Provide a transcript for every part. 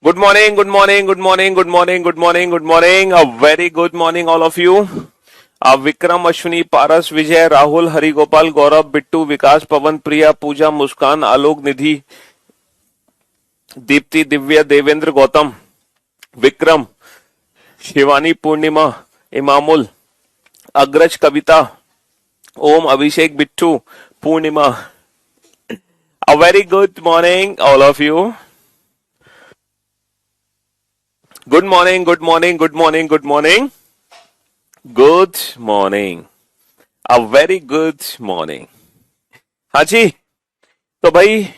Good morning, good morning, good morning, good morning, good morning, good morning. A very good morning, all of you. Vikram, Ashwini, पारस, विजय, राहुल, हरिगोपाल, गौरव, बिट्टू, विकास, पवन, प्रिया, पूजा, मुस्कान, आलोक, निधि, दीप्ति, दिव्या, देवेंद्र, गौतम, विक्रम, शिवानी, पूर्णिमा, इमामुल, अग्रज, कविता, ओम, अभिषेक, बिट्टू, पूर्णिमा. A very good morning, all of you. Good morning, good morning, good morning, good morning. Good morning. A very good morning. हाँ जी. तो भाई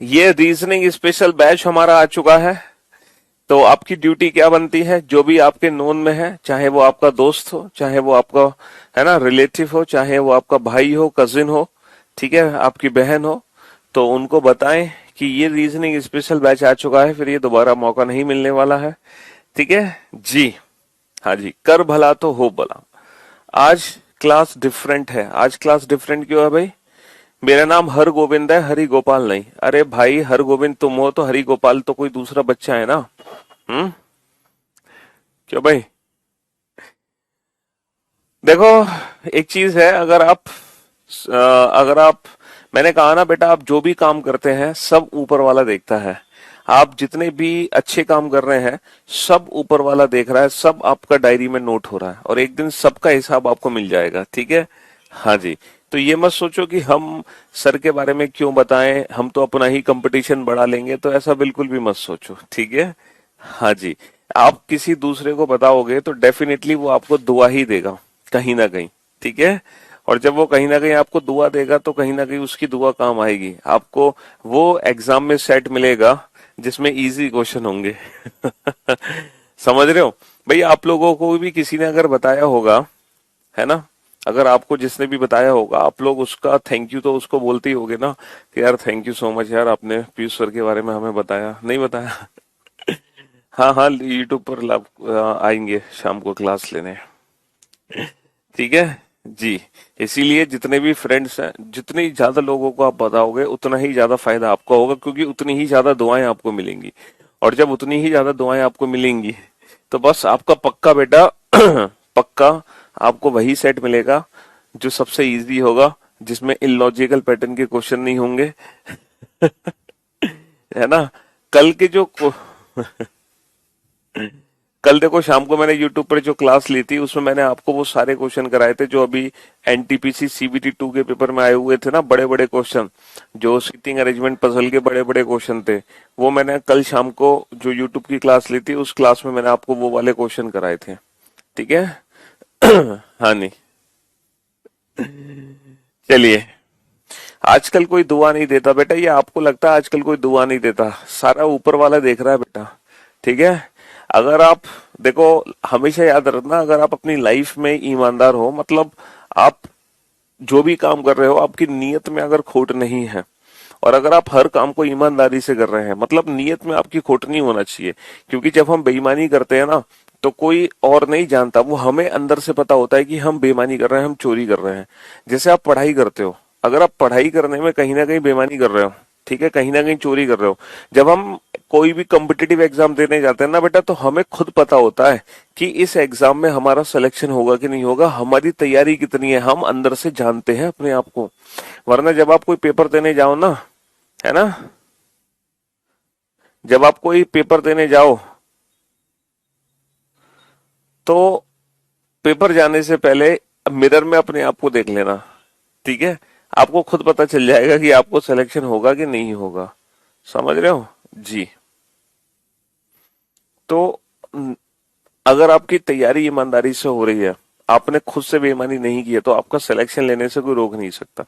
ये reasoning special batch हमारा आ चुका है. तो आपकी ड्यूटी क्या बनती है, जो भी आपके नोन में है, चाहे वो आपका दोस्त हो, चाहे वो आपका है ना रिलेटिव हो, चाहे वो आपका भाई हो, कजिन हो, ठीक है, आपकी बहन हो, तो उनको बताएं कि ये रीजनिंग स्पेशल बैच आ चुका है. फिर ये दोबारा मौका नहीं मिलने वाला है. ठीक है जी. हाँ जी. कर भला तो हो भला. आज क्लास डिफरेंट है. आज क्लास डिफरेंट क्यों है भाई? मेरा नाम हर गोविंद है, हरि गोपाल नहीं. अरे भाई, हर गोविंद तुम हो तो हरि गोपाल तो कोई दूसरा बच्चा है ना. हम्म. क्यों भाई? देखो, एक चीज है. अगर आप मैंने कहा ना बेटा, आप जो भी काम करते हैं सब ऊपर वाला देखता है. आप जितने भी अच्छे काम कर रहे हैं सब ऊपर वाला देख रहा है. सब आपका डायरी में नोट हो रहा है और एक दिन सबका हिसाब आपको मिल जाएगा. ठीक है. हाँ जी. तो ये मत सोचो कि हम सर के बारे में क्यों बताएं, हम तो अपना ही कंपटीशन बढ़ा लेंगे. तो ऐसा बिल्कुल भी मत सोचो. ठीक है. हाँ जी. आप किसी दूसरे को बताओगे तो डेफिनेटली वो आपको दुआ ही देगा कहीं ना कहीं. ठीक है. और जब वो कहीं ना कहीं आपको दुआ देगा तो कहीं ना कहीं उसकी दुआ काम आएगी. आपको वो एग्जाम में सेट मिलेगा जिसमें इजी क्वेश्चन होंगे. समझ रहे हो भाई? आप लोगों को भी किसी ने अगर बताया होगा, है ना, अगर आपको जिसने भी बताया होगा, आप लोग उसका थैंक यू तो उसको बोलते ही होगे ना कि यार थैंक यू सो मच यार, आपने पीयूष सर के बारे में हमें बताया. नहीं बताया? हाँ हाँ, यूट्यूब पर आएंगे शाम को क्लास लेने. ठीक है जी. इसीलिए जितने भी फ्रेंड्स हैं, जितनी ज्यादा लोगों को आप बताओगे उतना ही ज्यादा फायदा आपको होगा, क्योंकि उतनी ही ज्यादा दुआएं आपको मिलेंगी. और जब उतनी ही ज्यादा दुआएं आपको मिलेंगी तो बस आपका पक्का बेटा पक्का आपको वही सेट मिलेगा जो सबसे इजी होगा, जिसमें इलॉजिकल पैटर्न के क्वेश्चन नहीं होंगे. है ना. कल के जो कल देखो शाम को मैंने यूट्यूब पर जो क्लास ली थी उसमें मैंने आपको वो सारे क्वेश्चन कराए थे जो अभी एनटीपीसी सीबीटी 2 के पेपर में आए हुए थे ना, बड़े बड़े क्वेश्चन, जो सीटिंग अरेंजमेंट पजल के बड़े बड़े क्वेश्चन थे. वो मैंने कल शाम को जो यूट्यूब की क्लास ली थी उस क्लास में मैंने आपको वो वाले क्वेश्चन कराए थे. ठीक है. हाँ नहीं. चलिए. आजकल कोई दुआ नहीं देता बेटा. ये आपको लगता है आजकल कोई दुआ नहीं देता, सारा ऊपर वाला देख रहा है बेटा. ठीक है. अगर आप देखो, हमेशा याद रखना, अगर आप अपनी लाइफ में ईमानदार हो, मतलब आप जो भी काम कर रहे हो आपकी नीयत में अगर खोट नहीं है, और अगर आप हर काम को ईमानदारी से कर रहे हैं, मतलब नीयत में आपकी खोट नहीं होना चाहिए. क्योंकि जब हम बेईमानी करते हैं ना तो कोई और नहीं जानता, वो हमें अंदर से पता होता है कि हम बेईमानी कर रहे हैं, हम चोरी कर रहे हैं. जैसे आप पढ़ाई करते हो, अगर आप पढ़ाई करने में कहीं ना कहीं बेईमानी कर रहे हो, ठीक है, कहीं ना कहीं चोरी कर रहे हो, जब हम कोई भी कॉम्पिटिटिव एग्जाम देने जाते हैं ना बेटा, तो हमें खुद पता होता है कि इस एग्जाम में हमारा सिलेक्शन होगा कि नहीं होगा, हमारी तैयारी कितनी है, हम अंदर से जानते हैं अपने आप को. वरना जब आप कोई पेपर देने जाओ ना, है ना, जब आप कोई पेपर देने जाओ तो पेपर जाने से पहले मिरर में अपने आप को देख लेना. ठीक है. आपको खुद पता चल जाएगा कि आपको सिलेक्शन होगा कि नहीं होगा. समझ रहे हो जी. तो अगर आपकी तैयारी ईमानदारी से हो रही है, आपने खुद से बेईमानी नहीं की है, तो आपका सिलेक्शन लेने से कोई रोक नहीं सकता.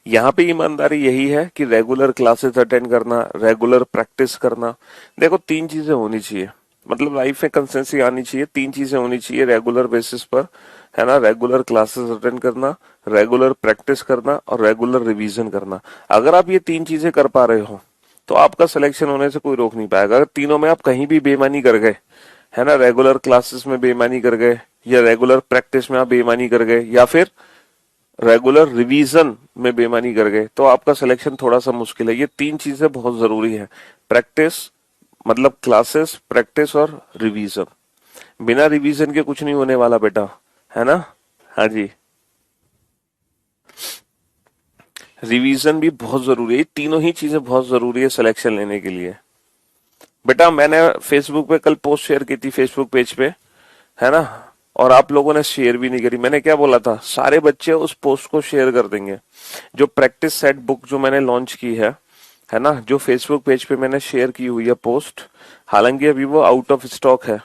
यहाँ पे ईमानदारी यही है कि रेगुलर क्लासेस अटेंड करना, रेगुलर प्रैक्टिस करना. देखो, तीन चीजें होनी चाहिए, मतलब लाइफ में कंसिस्टेंसी आनी चाहिए. तीन चीजें होनी चाहिए रेगुलर बेसिस पर, है ना. रेगुलर क्लासेस अटेंड करना, रेगुलर प्रैक्टिस करना और रेगुलर रिवीजन करना. अगर आप ये तीन चीजें कर पा रहे हो तो आपका सिलेक्शन होने से कोई रोक नहीं पाएगा. अगर तीनों में आप कहीं भी बेईमानी कर गए, है ना, रेगुलर क्लासेस में बेईमानी कर गए, या रेगुलर प्रैक्टिस में आप बेईमानी कर गए, या फिर रेगुलर रिवीजन में बेईमानी कर गए, तो आपका सिलेक्शन थोड़ा सा मुश्किल है. ये तीन चीजें बहुत जरूरी है. प्रैक्टिस, मतलब क्लासेस, प्रैक्टिस और रिवीजन। बिना रिवीजन के कुछ नहीं होने वाला बेटा, है ना। हाँ जी, रिवीजन भी बहुत जरूरी है, तीनों ही चीजें बहुत जरूरी है सिलेक्शन लेने के लिए। बेटा मैंने फेसबुक पे कल पोस्ट शेयर की थी, फेसबुक पेज पे, है ना, और आप लोगों ने शेयर भी नहीं करी। मैंने क्या बोला था, सारे बच्चे उस पोस्ट को शेयर कर देंगे। जो प्रैक्टिस सेट बुक जो मैंने लॉन्च की है ना, जो फेसबुक पेज पे मैंने शेयर की हुई है पोस्ट, हालांकि अभी वो आउट ऑफ स्टॉक है,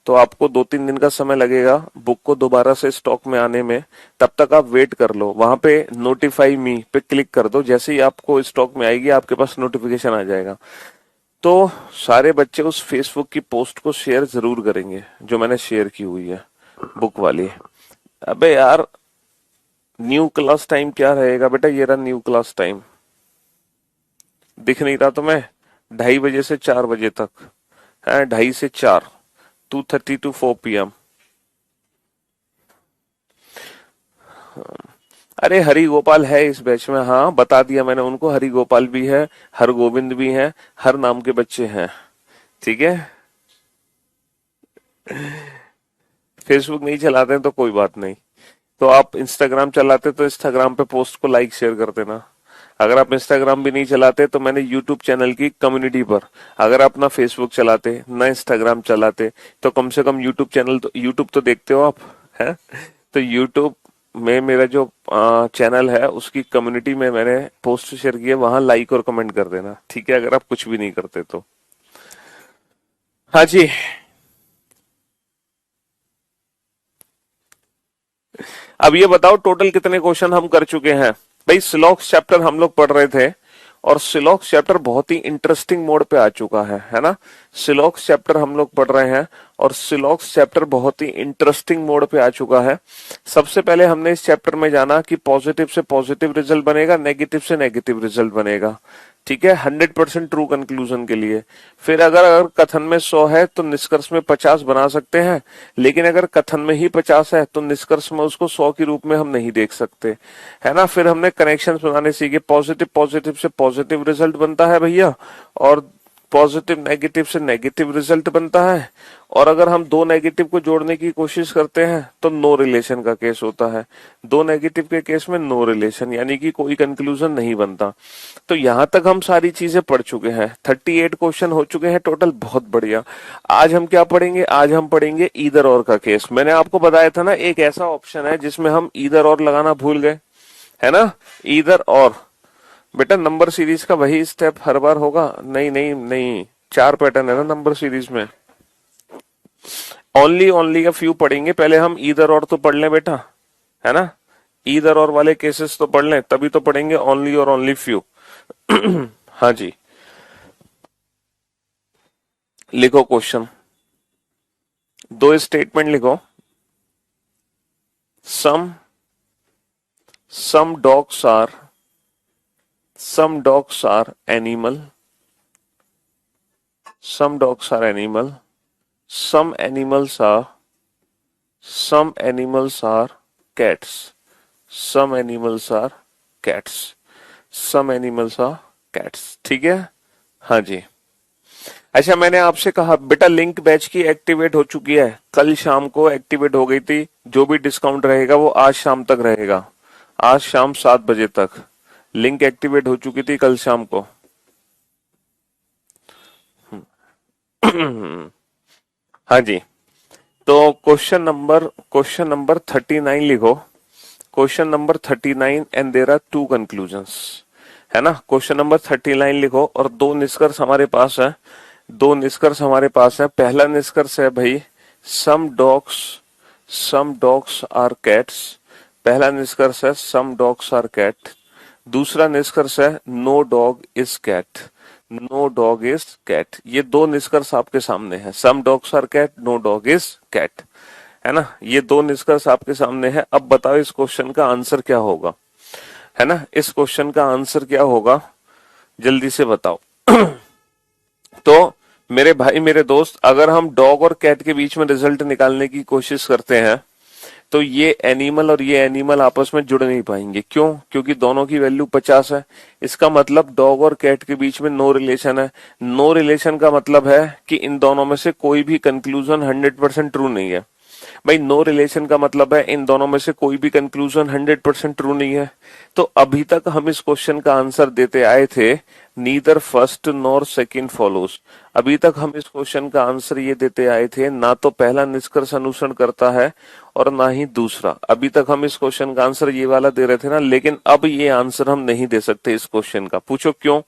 तो आपको 2-3 दिन का समय लगेगा बुक को दोबारा से स्टॉक में आने में। तब तक आप वेट कर लो, वहां पे नोटिफाई मी पे क्लिक कर दो, जैसे ही आपको स्टॉक में आएगी आपके पास नोटिफिकेशन आ जाएगा। तो सारे बच्चे उस फेसबुक की पोस्ट को शेयर जरूर करेंगे जो मैंने शेयर की हुई है, बुक वाली। अबे यार, न्यू क्लास टाइम क्या रहेगा बेटा, ये रहा न्यू क्लास टाइम, दिख नहीं रहा तुम्हें? 2:30 से 4 बजे तक है, 2:30 से 4, 2:30 to 4 PM। अरे हरि गोपाल है इस बैच में, हाँ बता दिया मैंने उनको, हरि गोपाल भी है, हर गोविंद भी है, हर नाम के बच्चे हैं, ठीक है। फेसबुक नहीं चलाते हैं तो कोई बात नहीं, तो आप इंस्टाग्राम चलाते तो इंस्टाग्राम पे पोस्ट को लाइक शेयर कर देना। अगर आप इंस्टाग्राम भी नहीं चलाते तो मैंने यूट्यूब चैनल की कम्युनिटी पर, अगर आप ना फेसबुक चलाते ना इंस्टाग्राम चलाते तो कम से कम यूट्यूब चैनल, तो यूट्यूब तो देखते हो आप, है, तो यूट्यूब में मेरा जो चैनल है उसकी कम्युनिटी में मैंने पोस्ट शेयर की है, वहां लाइक और कमेंट कर देना, ठीक है, अगर आप कुछ भी नहीं करते तो। हाँ जी, अब ये बताओ टोटल कितने क्वेश्चन हम कर चुके हैं। भाई सिलॉक्स चैप्टर हम लोग पढ़ रहे थे, और सिलॉक्स चैप्टर बहुत ही इंटरेस्टिंग मोड पे आ चुका है ना। सिलॉक्स चैप्टर हम लोग पढ़ रहे हैं और सिलॉक्स चैप्टर बहुत ही इंटरेस्टिंग मोड पे आ चुका है। सबसे पहले हमने इस चैप्टर में जाना कि पॉजिटिव से पॉजिटिव रिजल्ट बनेगा, नेगेटिव से नेगेटिव रिजल्ट बनेगा, ठीक है, 100% ट्रू कंक्लूजन के लिए। फिर अगर कथन में 100 है तो निष्कर्ष में 50 बना सकते हैं, लेकिन अगर कथन में ही 50 है तो निष्कर्ष में उसको 100 के रूप में हम नहीं देख सकते, है ना। फिर हमने कनेक्शन बनाने सीखे, पॉजिटिव पॉजिटिव से पॉजिटिव रिजल्ट बनता है भैया, और पॉजिटिव नेगेटिव से नेगेटिव रिजल्ट बनता है, और अगर हम दो नेगेटिव को जोड़ने की कोशिश करते हैं तो नो रिलेशन का केस होता है। दो नेगेटिव के केस में नो रिलेशन, यानी कि कोई कंक्लूजन नहीं बनता। तो यहां तक हम सारी चीजें पढ़ चुके हैं, 38 क्वेश्चन हो चुके हैं टोटल, बहुत बढ़िया। आज हम क्या पढ़ेंगे, आज हम पढ़ेंगे ईदर और का केस। मैंने आपको बताया था ना एक ऐसा ऑप्शन है जिसमें हम ईदर और लगाना भूल गए, है ना, ईदर और। बेटा नंबर सीरीज का वही स्टेप हर बार होगा? नहीं नहीं नहीं, 4 पैटर्न है ना नंबर सीरीज में, ओनली ओनली का फ्यू पढ़ेंगे। पहले हम ईदर और तो पढ़ लें बेटा, है ना, ईदर और वाले केसेस तो पढ़ लें, तभी तो पढ़ेंगे ओनली और ओनली फ्यू। हाँ जी, लिखो क्वेश्चन, दो स्टेटमेंट लिखो। Some some dogs are some dogs are animal, some dogs are animal, some animals are some animals are cats, some animals are cats, some animals are cats, ठीक है। हाँ जी, अच्छा मैंने आपसे कहा बेटा लिंक बैच की एक्टिवेट हो चुकी है, कल शाम को एक्टिवेट हो गई थी, जो भी डिस्काउंट रहेगा वो आज शाम तक रहेगा, आज शाम 7 बजे तक लिंक एक्टिवेट हो चुकी थी कल शाम को। हाँ जी, तो क्वेश्चन नंबर 39 लिखो, question number 39 and there are 2 conclusions, है ना। क्वेश्चन नंबर 39 लिखो और 2 निष्कर्ष हमारे पास है, 2 निष्कर्ष हमारे पास है। पहला निष्कर्ष है भाई सम डॉग्स आर कैट्स, पहला निष्कर्ष है सम डॉग्स आर कैट। दूसरा निष्कर्ष है no dog is cat, no dog is cat. ये 2 निष्कर्ष आपके सामने है, some dogs are cat, no dog is cat, है ना। ये 2 निष्कर्ष आपके सामने है। अब बताओ इस क्वेश्चन का आंसर क्या होगा, है ना, इस क्वेश्चन का आंसर क्या होगा, जल्दी से बताओ। तो मेरे भाई मेरे दोस्त, अगर हम डॉग और कैट के बीच में रिजल्ट निकालने की कोशिश करते हैं तो ये एनिमल और ये एनिमल आपस में जुड़ नहीं पाएंगे। क्यों? क्योंकि दोनों की वैल्यू 50 है। इसका मतलब डॉग और कैट के बीच में नो रिलेशन है। नो रिलेशन का मतलब है कि इन दोनों में से कोई भी कंक्लूजन 100% ट्रू नहीं है। भाई नो रिलेशन का मतलब है इन दोनों में से कोई भी कंक्लूजन 100% ट्रू नहीं है। तो अभी तक हम इस क्वेश्चन का आंसर देते आए थे neither first nor second follows. अभी तक हम इस क्वेश्चन का आंसर ये देते आए थे ना तो पहला निष्कर्ष अनुसरण करता है और ना ही दूसरा। अभी तक हम इस क्वेश्चन का आंसर ये वाला दे रहे थे ना, लेकिन अब ये आंसर हम नहीं दे सकते इस क्वेश्चन का। पूछो क्यों?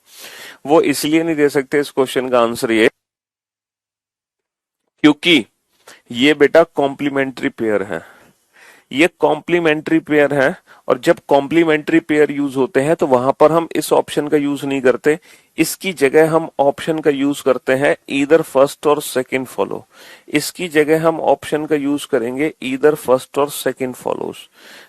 वो इसलिए नहीं दे सकते इस क्वेश्चन का आंसर ये, क्योंकि ये बेटा कॉम्प्लीमेंट्री पेयर है। ये कॉम्प्लीमेंट्री पेयर है और जब कॉम्प्लीमेंट्री पेयर यूज होते हैं तो वहां पर हम इस ऑप्शन का यूज नहीं करते। इसकी जगह हम ऑप्शन का यूज करते हैं ईदर फर्स्ट और सेकंड फॉलो। इसकी जगह हम ऑप्शन का यूज करेंगे ईदर फर्स्ट और सेकंड फॉलोज।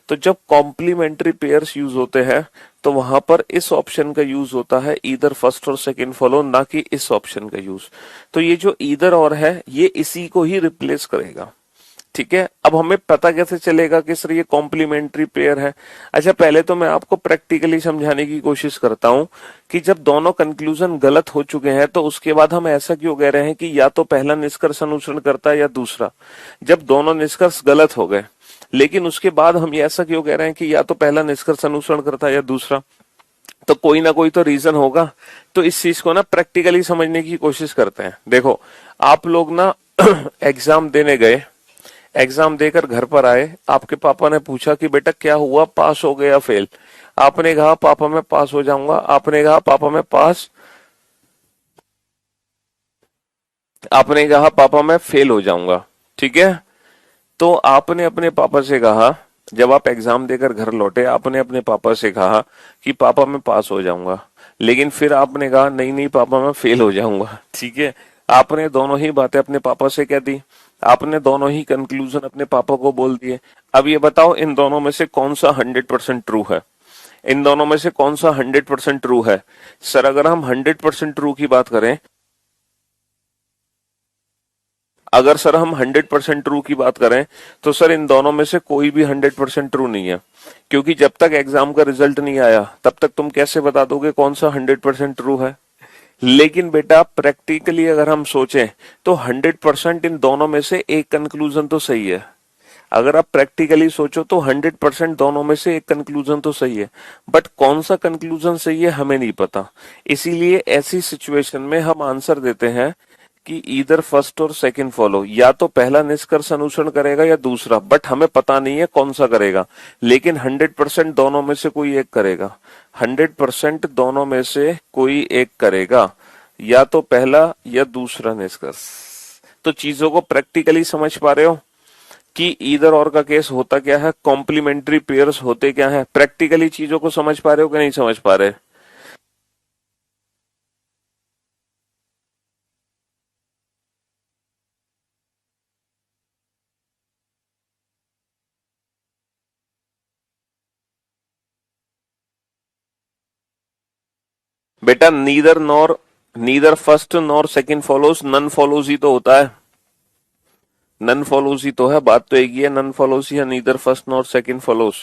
तो जब कॉम्प्लीमेंट्री पेयर्स यूज होते हैं तो वहां पर इस ऑप्शन का यूज होता है ईदर फर्स्ट और सेकंड फॉलो, ना कि इस ऑप्शन का यूज। तो ये जो ईदर और है ये इसी को ही रिप्लेस करेगा। ठीक है, अब हमें पता कैसे चलेगा कि सर ये कॉम्प्लीमेंट्री पेयर है? अच्छा, पहले तो मैं आपको प्रैक्टिकली समझाने की कोशिश करता हूं कि जब दोनों कंक्लूजन गलत हो चुके हैं तो उसके बाद हम ऐसा क्यों कह रहे हैं कि या तो पहला निष्कर्ष अनुसरण करता है या दूसरा। जब दोनों निष्कर्ष गलत हो गए लेकिन उसके बाद हम ये ऐसा क्यों कह रहे हैं कि या तो पहला निष्कर्ष अनुसरण करता है या दूसरा? तो कोई ना कोई तो रीजन होगा। तो इस चीज को ना प्रैक्टिकली समझने की कोशिश करते हैं। देखो, आप लोग ना एग्जाम देने गए, एग्जाम देकर घर पर आए, आपके पापा ने पूछा कि बेटा क्या हुआ, पास हो गया फेल? आपने कहा पापा मैं पास हो जाऊंगा। आपने कहा पापा मैं पास, आपने कहा पापा मैं फेल हो जाऊंगा। ठीक है, तो आपने अपने पापा से कहा, जब आप एग्जाम देकर घर लौटे आपने अपने पापा से कहा कि पापा मैं पास हो जाऊंगा, लेकिन फिर आपने कहा नहीं नहीं पापा मैं फेल हो जाऊंगा। ठीक है, आपने दोनों ही बातें अपने पापा से कह दी, आपने दोनों ही कंक्लूजन अपने पापा को बोल दिए। अब ये बताओ इन दोनों में से कौन सा 100% ट्रू है? इन दोनों में से कौन सा 100% ट्रू है? सर अगर हम 100% ट्रू की बात करें, अगर सर हम 100% ट्रू की बात करें तो सर इन दोनों में से कोई भी 100% ट्रू नहीं है। क्योंकि जब तक एग्जाम का रिजल्ट नहीं आया तब तक तुम कैसे बता दोगे कौन सा 100% ट्रू है? लेकिन बेटा प्रैक्टिकली अगर हम सोचें तो 100% इन दोनों में से एक कंक्लूजन तो सही है। अगर आप प्रैक्टिकली सोचो तो 100% दोनों में से एक कंक्लूजन तो सही है, बट कौन सा कंक्लूजन सही है हमें नहीं पता। इसीलिए ऐसी सिचुएशन में हम आंसर देते हैं कि ईदर फर्स्ट और सेकंड फॉलो, या तो पहला निष्कर्ष अनुसरण करेगा या दूसरा, बट हमें पता नहीं है कौन सा करेगा। लेकिन 100% दोनों में से कोई एक करेगा। 100% दोनों में से कोई एक करेगा, या तो पहला या दूसरा निष्कर्ष। तो चीजों को प्रैक्टिकली समझ पा रहे हो कि ईदर और का केस होता क्या है, कॉम्प्लीमेंट्री पेयर्स होते क्या है? प्रैक्टिकली चीजों को समझ पा रहे हो कि नहीं समझ पा रहे? बेटा neither nor, neither first nor second follows, none follows ही तो होता है। नन फॉलोज ही तो है, बात तो एक ही है, नन फॉलोज या neither first nor second follows.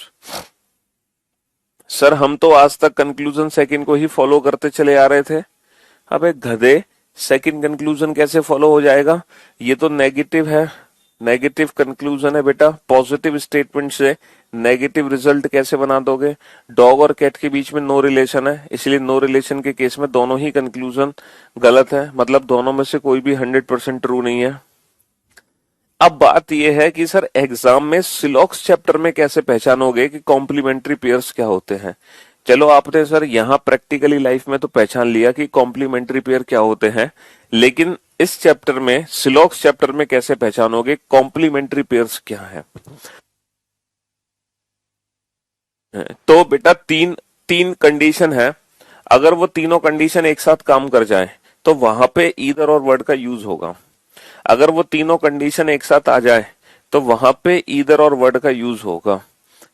Sir हम तो आज तक कंक्लूजन सेकंड को ही फॉलो करते चले आ रहे थे। अबे गधे, सेकंड कंक्लूजन कैसे फॉलो हो जाएगा? ये तो नेगेटिव है, नेगेटिव कंक्लूजन है बेटा। पॉजिटिव स्टेटमेंट से नेगेटिव रिजल्ट कैसे बना दोगे? डॉग और कैट के बीच में नो रिलेशन है, इसलिए नो रिलेशन के केस में दोनों ही कंक्लूजन गलत है, मतलब दोनों में से कोई भी 100% ट्रू नहीं है। अब बात यह है कि सर एग्जाम में सिलॉक्स चैप्टर में कैसे पहचानोगे कि कॉम्प्लीमेंट्री पेयर्स क्या होते हैं? चलो आपने सर यहाँ प्रैक्टिकली लाइफ में तो पहचान लिया कि कॉम्प्लीमेंट्री पेयर क्या होते हैं, लेकिन इस चैप्टर में, सिलॉक्स चैप्टर में कैसे पहचानोगे कॉम्प्लीमेंट्री पेयर्स क्या है? तो बेटा तीन तीन कंडीशन है। अगर वो तीनों कंडीशन एक साथ काम कर जाए तो वहां पे ईदर और वर्ड का यूज होगा। अगर वो तीनों कंडीशन एक साथ आ जाए तो वहां पे ईदर और वर्ड का यूज होगा।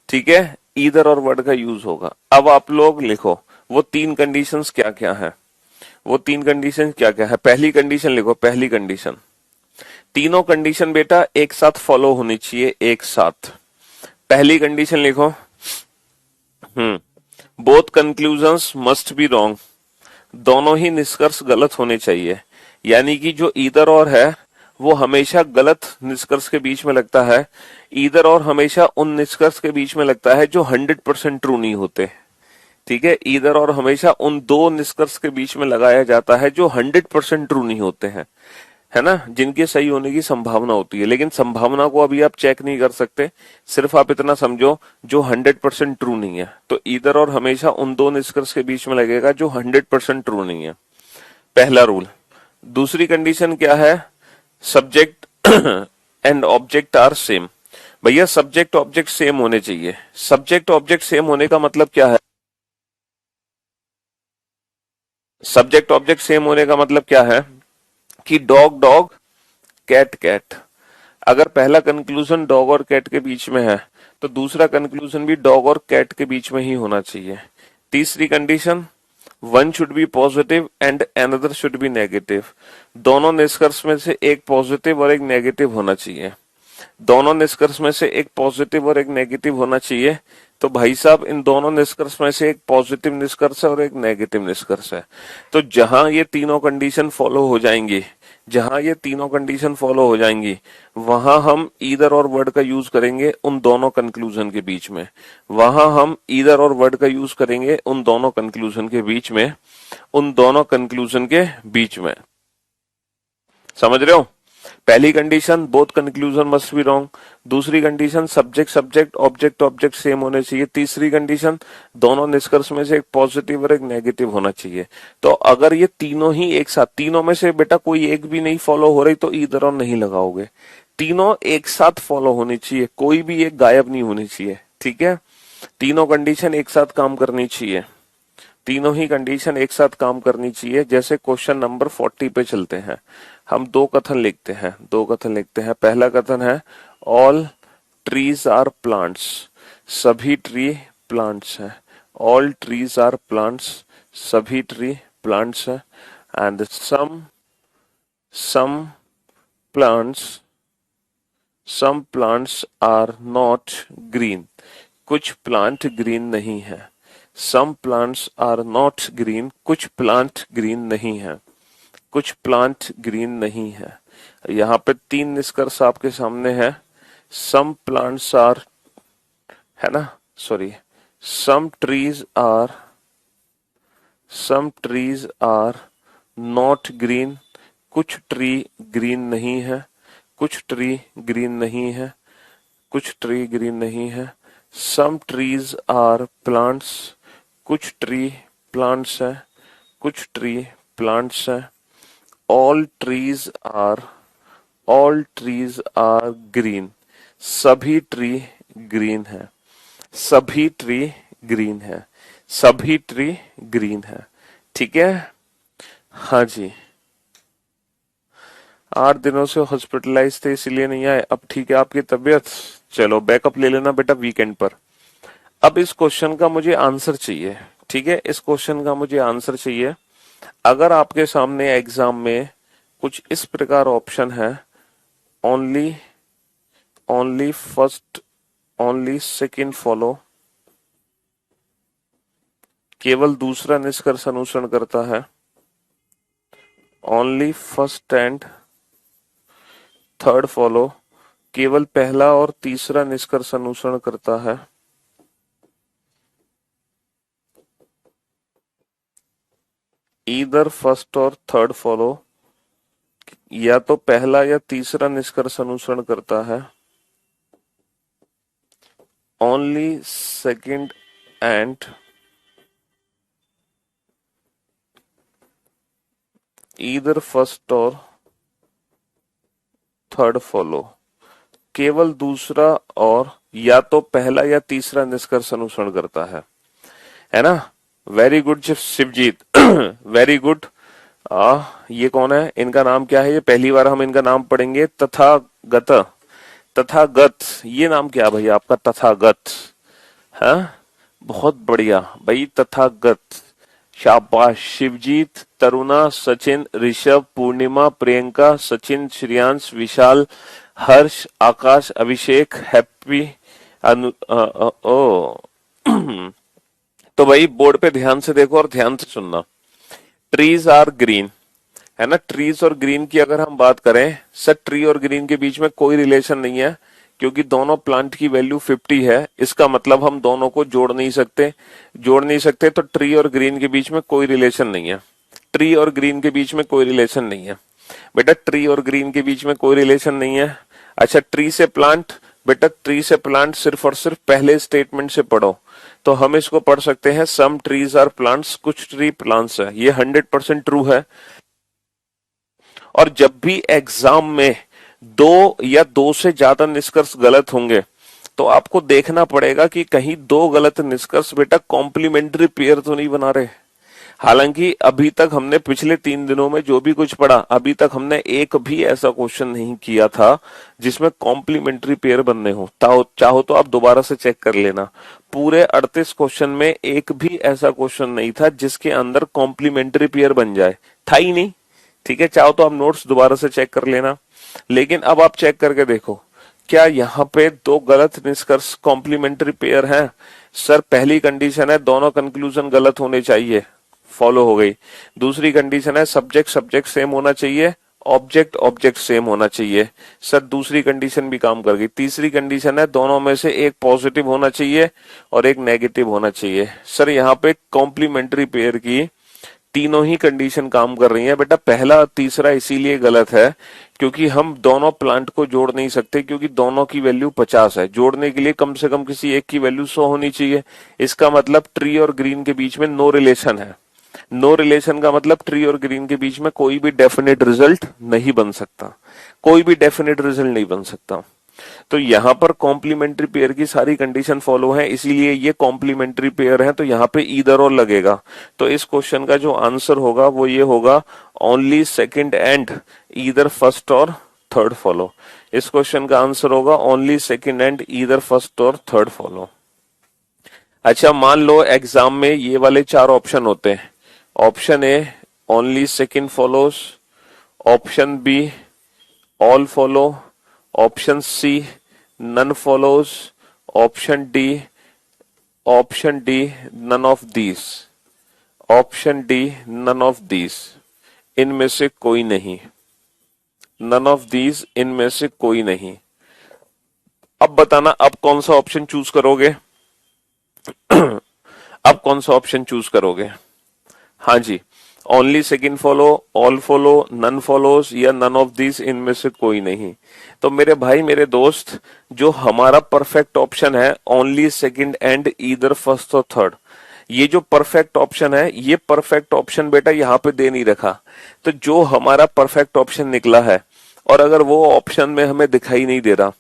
ठीक है, ईदर और वर्ड का यूज होगा। अब आप लोग लिखो वो तीन कंडीशंस क्या क्या है। वो तीन कंडीशन क्या क्या है? पहली कंडीशन लिखो, पहली कंडीशन, तीनों कंडीशन बेटा एक साथ फॉलो होनी चाहिए, एक साथ। पहली कंडीशन लिखो। Both conclusions must be wrong, दोनों ही निष्कर्ष गलत होने चाहिए। यानी कि जो ईदर और है वो हमेशा गलत निष्कर्ष के बीच में लगता है। ईदर और हमेशा उन निष्कर्ष के बीच में लगता है जो 100% ट्रू नहीं होते। ठीक है, ईदर और हमेशा उन दो निष्कर्ष के बीच में लगाया जाता है जो 100% ट्रू नहीं होते हैं, है ना, जिनके सही होने की संभावना होती है। लेकिन संभावना को अभी आप चेक नहीं कर सकते, सिर्फ आप इतना समझो जो 100% ट्रू नहीं है। तो ईदर और हमेशा उन दो निष्कर्ष के बीच में लगेगा जो 100% ट्रू नहीं है, पहला रूल। दूसरी कंडीशन क्या है? Subject and object are same. भैया सब्जेक्ट ऑब्जेक्ट सेम होने चाहिए। सब्जेक्ट ऑब्जेक्ट सेम होने का मतलब क्या है? सब्जेक्ट ऑब्जेक्ट सेम होने का मतलब क्या है कि डॉग डॉग, कैट कैट। अगर पहला कंक्लूजन डॉग और कैट के बीच में है तो दूसरा कंक्लूजन भी डॉग और कैट के बीच में ही होना चाहिए। तीसरी condition, one should be positive and another should be negative. दोनों निष्कर्ष में से एक पॉजिटिव और एक नेगेटिव होना चाहिए। दोनों निष्कर्ष में से एक पॉजिटिव और एक नेगेटिव होना चाहिए। तो भाई साहब इन दोनों निष्कर्ष में से एक पॉजिटिव निष्कर्ष है और एक नेगेटिव निष्कर्ष है। तो जहां ये तीनों कंडीशन फॉलो हो जाएंगी, जहां ये तीनों कंडीशन फॉलो हो जाएंगी, वहां हम ईदर और वर्ड का यूज करेंगे उन दोनों कंक्लूजन के बीच में। वहां हम ईदर और वर्ड का यूज करेंगे उन दोनों कंक्लूजन के बीच में, उन दोनों कंक्लूजन के बीच में। समझ रहे हो? पहली condition both conclusion must be wrong. दूसरी condition subject subject object object same होने चाहिए। तीसरी कंडीशन दोनों निष्कर्ष में से एक पॉजिटिव और एक नेगेटिव होना चाहिए। तो अगर ये तीनों ही एक साथ, तीनों में से बेटा कोई एक भी नहीं फॉलो हो रही तो ईदर और नहीं लगाओगे। तीनों एक साथ फॉलो होनी चाहिए, कोई भी एक गायब नहीं होनी चाहिए। ठीक है, तीनों कंडीशन एक साथ काम करनी चाहिए, तीनों ही कंडीशन एक साथ काम करनी चाहिए। जैसे क्वेश्चन नंबर 40 पे चलते हैं, हम दो कथन लिखते हैं, दो कथन लिखते हैं। पहला कथन है ऑल ट्रीज आर प्लांट्स, सभी ट्री प्लांट्स हैं। ऑल ट्रीज आर प्लांट्स, सभी ट्री प्लांट्स हैं। And some plants some plants are not green, कुछ प्लांट ग्रीन नहीं है। Some plants are not green, कुछ प्लांट ग्रीन नहीं है, कुछ प्लांट ग्रीन नहीं है। यहाँ पे तीन निष्कर्ष आपके सामने है। सम प्लांट्स आर, है ना, sorry, some trees are not green, कुछ ट्री ग्रीन नहीं है, कुछ ट्री ग्रीन नहीं है, कुछ ट्री ग्रीन नहीं है। सम ट्रीज आर प्लांट्स, कुछ ट्री प्लांट्स है, कुछ ट्री प्लांट्स है। ऑल ट्रीज आर ग्रीन, सभी ट्री ग्रीन है, सभी ट्री ग्रीन है, सभी ट्री ग्रीन है। ठीक है, हाँ जी। 8 दिनों से हॉस्पिटलाइज थे इसलिए नहीं आए, अब ठीक है आपकी तबीयत? चलो बैकअप ले लेना बेटा वीकेंड पर। अब इस क्वेश्चन का मुझे आंसर चाहिए। ठीक है, इस क्वेश्चन का मुझे आंसर चाहिए। अगर आपके सामने एग्जाम में कुछ इस प्रकार ऑप्शन है, only only first only second follow, केवल दूसरा निष्कर्ष अनुसरण करता है, only first and third follow, केवल पहला और तीसरा निष्कर्ष अनुसरण करता है, ईदर फर्स्ट और थर्ड फॉलो, या तो पहला या तीसरा निष्कर्ष अनुसरण करता है, only second and either first और थर्ड फॉलो, केवल दूसरा और या तो पहला या तीसरा निष्कर्ष अनुसरण करता है ना। Very good Shivjit, very good. ये कौन है, इनका नाम क्या है? ये पहली बार हम इनका नाम पढ़ेंगे। तथागत, तथागत, ये नाम क्या है भैया आपका? तथागत, हाँ बहुत बढ़िया भाई, तथागत, शाबाश। शिवजीत, तरुणा, सचिन, ऋषभ, पूर्णिमा, प्रियंका, सचिन, श्रेयांश, विशाल, हर्ष, आकाश, अभिषेक, हैप्पी, ओ तो भाई बोर्ड पे ध्यान से देखो और ध्यान से सुनना। ट्रीज आर ग्रीन, है ना। ट्रीज और ग्रीन की अगर हम बात करें, सर ट्री और ग्रीन के बीच में कोई रिलेशन नहीं है, क्योंकि दोनों प्लांट की वैल्यू 50 है। इसका मतलब हम दोनों को जोड़ नहीं सकते। जोड़ नहीं सकते तो ट्री और ग्रीन के बीच में कोई रिलेशन नहीं है। ट्री और ग्रीन के बीच में कोई रिलेशन नहीं है बेटा। ट्री और ग्रीन के बीच में कोई रिलेशन नहीं है। अच्छा, ट्री से प्लांट, बेटा ट्री से प्लांट सिर्फ और सिर्फ पहले स्टेटमेंट से पढ़ो, तो हम इसको पढ़ सकते हैं सम ट्रीज आर प्लांट्स, कुछ ट्री प्लांट्स है। ये 100% ट्रू है। और जब भी एग्जाम में दो या दो से ज्यादा निष्कर्ष गलत होंगे, तो आपको देखना पड़ेगा कि कहीं दो गलत निष्कर्ष बेटा कॉम्प्लीमेंट्री पेयर तो नहीं बना रहे। हालांकि अभी तक हमने पिछले 3 दिनों में जो भी कुछ पढ़ा, अभी तक हमने एक भी ऐसा क्वेश्चन नहीं किया था जिसमें कॉम्प्लीमेंट्री पेयर बनने हो। चाहो तो आप दोबारा से चेक कर लेना। पूरे 38 क्वेश्चन में एक भी ऐसा क्वेश्चन नहीं था जिसके अंदर कॉम्प्लीमेंट्री पेयर बन जाए, था ही नहीं। ठीक है, चाहो तो आप नोट्स दोबारा से चेक कर लेना। लेकिन अब आप चेक करके देखो, क्या यहाँ पे दो गलत निष्कर्ष कॉम्प्लीमेंट्री पेयर हैं? सर पहली कंडीशन है दोनों कंक्लूजन गलत होने चाहिए, फॉलो हो गई। दूसरी कंडीशन है सब्जेक्ट सब्जेक्ट सेम होना चाहिए, ऑब्जेक्ट ऑब्जेक्ट सेम होना चाहिए। सर दूसरी कंडीशन भी काम कर गई। तीसरी कंडीशन है दोनों में से एक पॉजिटिव होना चाहिए और एक नेगेटिव होना चाहिए। सर यहाँ पे कॉम्प्लीमेंट्री पेयर की तीनों ही कंडीशन काम कर रही है बेटा। पहला तीसरा इसीलिए गलत है क्योंकि हम दोनों प्लांट को जोड़ नहीं सकते, क्योंकि दोनों की वैल्यू 50 है। जोड़ने के लिए कम से कम किसी एक की वैल्यू 100 होनी चाहिए। इसका मतलब ट्री और ग्रीन के बीच में नो रिलेशन है। नो रिलेशन का मतलब ट्री और ग्रीन के बीच में कोई भी डेफिनेट रिजल्ट नहीं बन सकता। कोई भी डेफिनेट रिजल्ट नहीं बन सकता। तो यहां पर कॉम्प्लीमेंट्री पेयर की सारी कंडीशन फॉलो है, इसीलिए ये कॉम्प्लीमेंट्री पेयर है। तो यहाँ पे ईदर और लगेगा। तो इस क्वेश्चन का जो आंसर होगा वो ये होगा, only second and either first और थर्ड फॉलो। इस क्वेश्चन का आंसर होगा only second and either first और थर्ड फॉलो। अच्छा, मान लो एग्जाम में ये वाले 4 ऑप्शन होते हैं। Option A only second follows, option B all follow, option C none follows, option D none of these. Option D none of these, इनमें से कोई नहीं। नन ऑफ दीज, इनमें से कोई नहीं। अब बताना, अब कौन सा ऑप्शन चूज करोगे? अब कौन सा ऑप्शन चूज करोगे? हाँ जी, only second follow, all follow, none follows या नन ऑफ दिस, इनमें से कोई नहीं। तो मेरे भाई मेरे दोस्त, जो हमारा परफेक्ट ऑप्शन है only second and either first और थर्ड, ये जो परफेक्ट ऑप्शन है, ये परफेक्ट ऑप्शन बेटा यहाँ पे दे नहीं रखा। तो जो हमारा परफेक्ट ऑप्शन निकला है, और अगर वो ऑप्शन में हमें दिखाई नहीं दे रहा,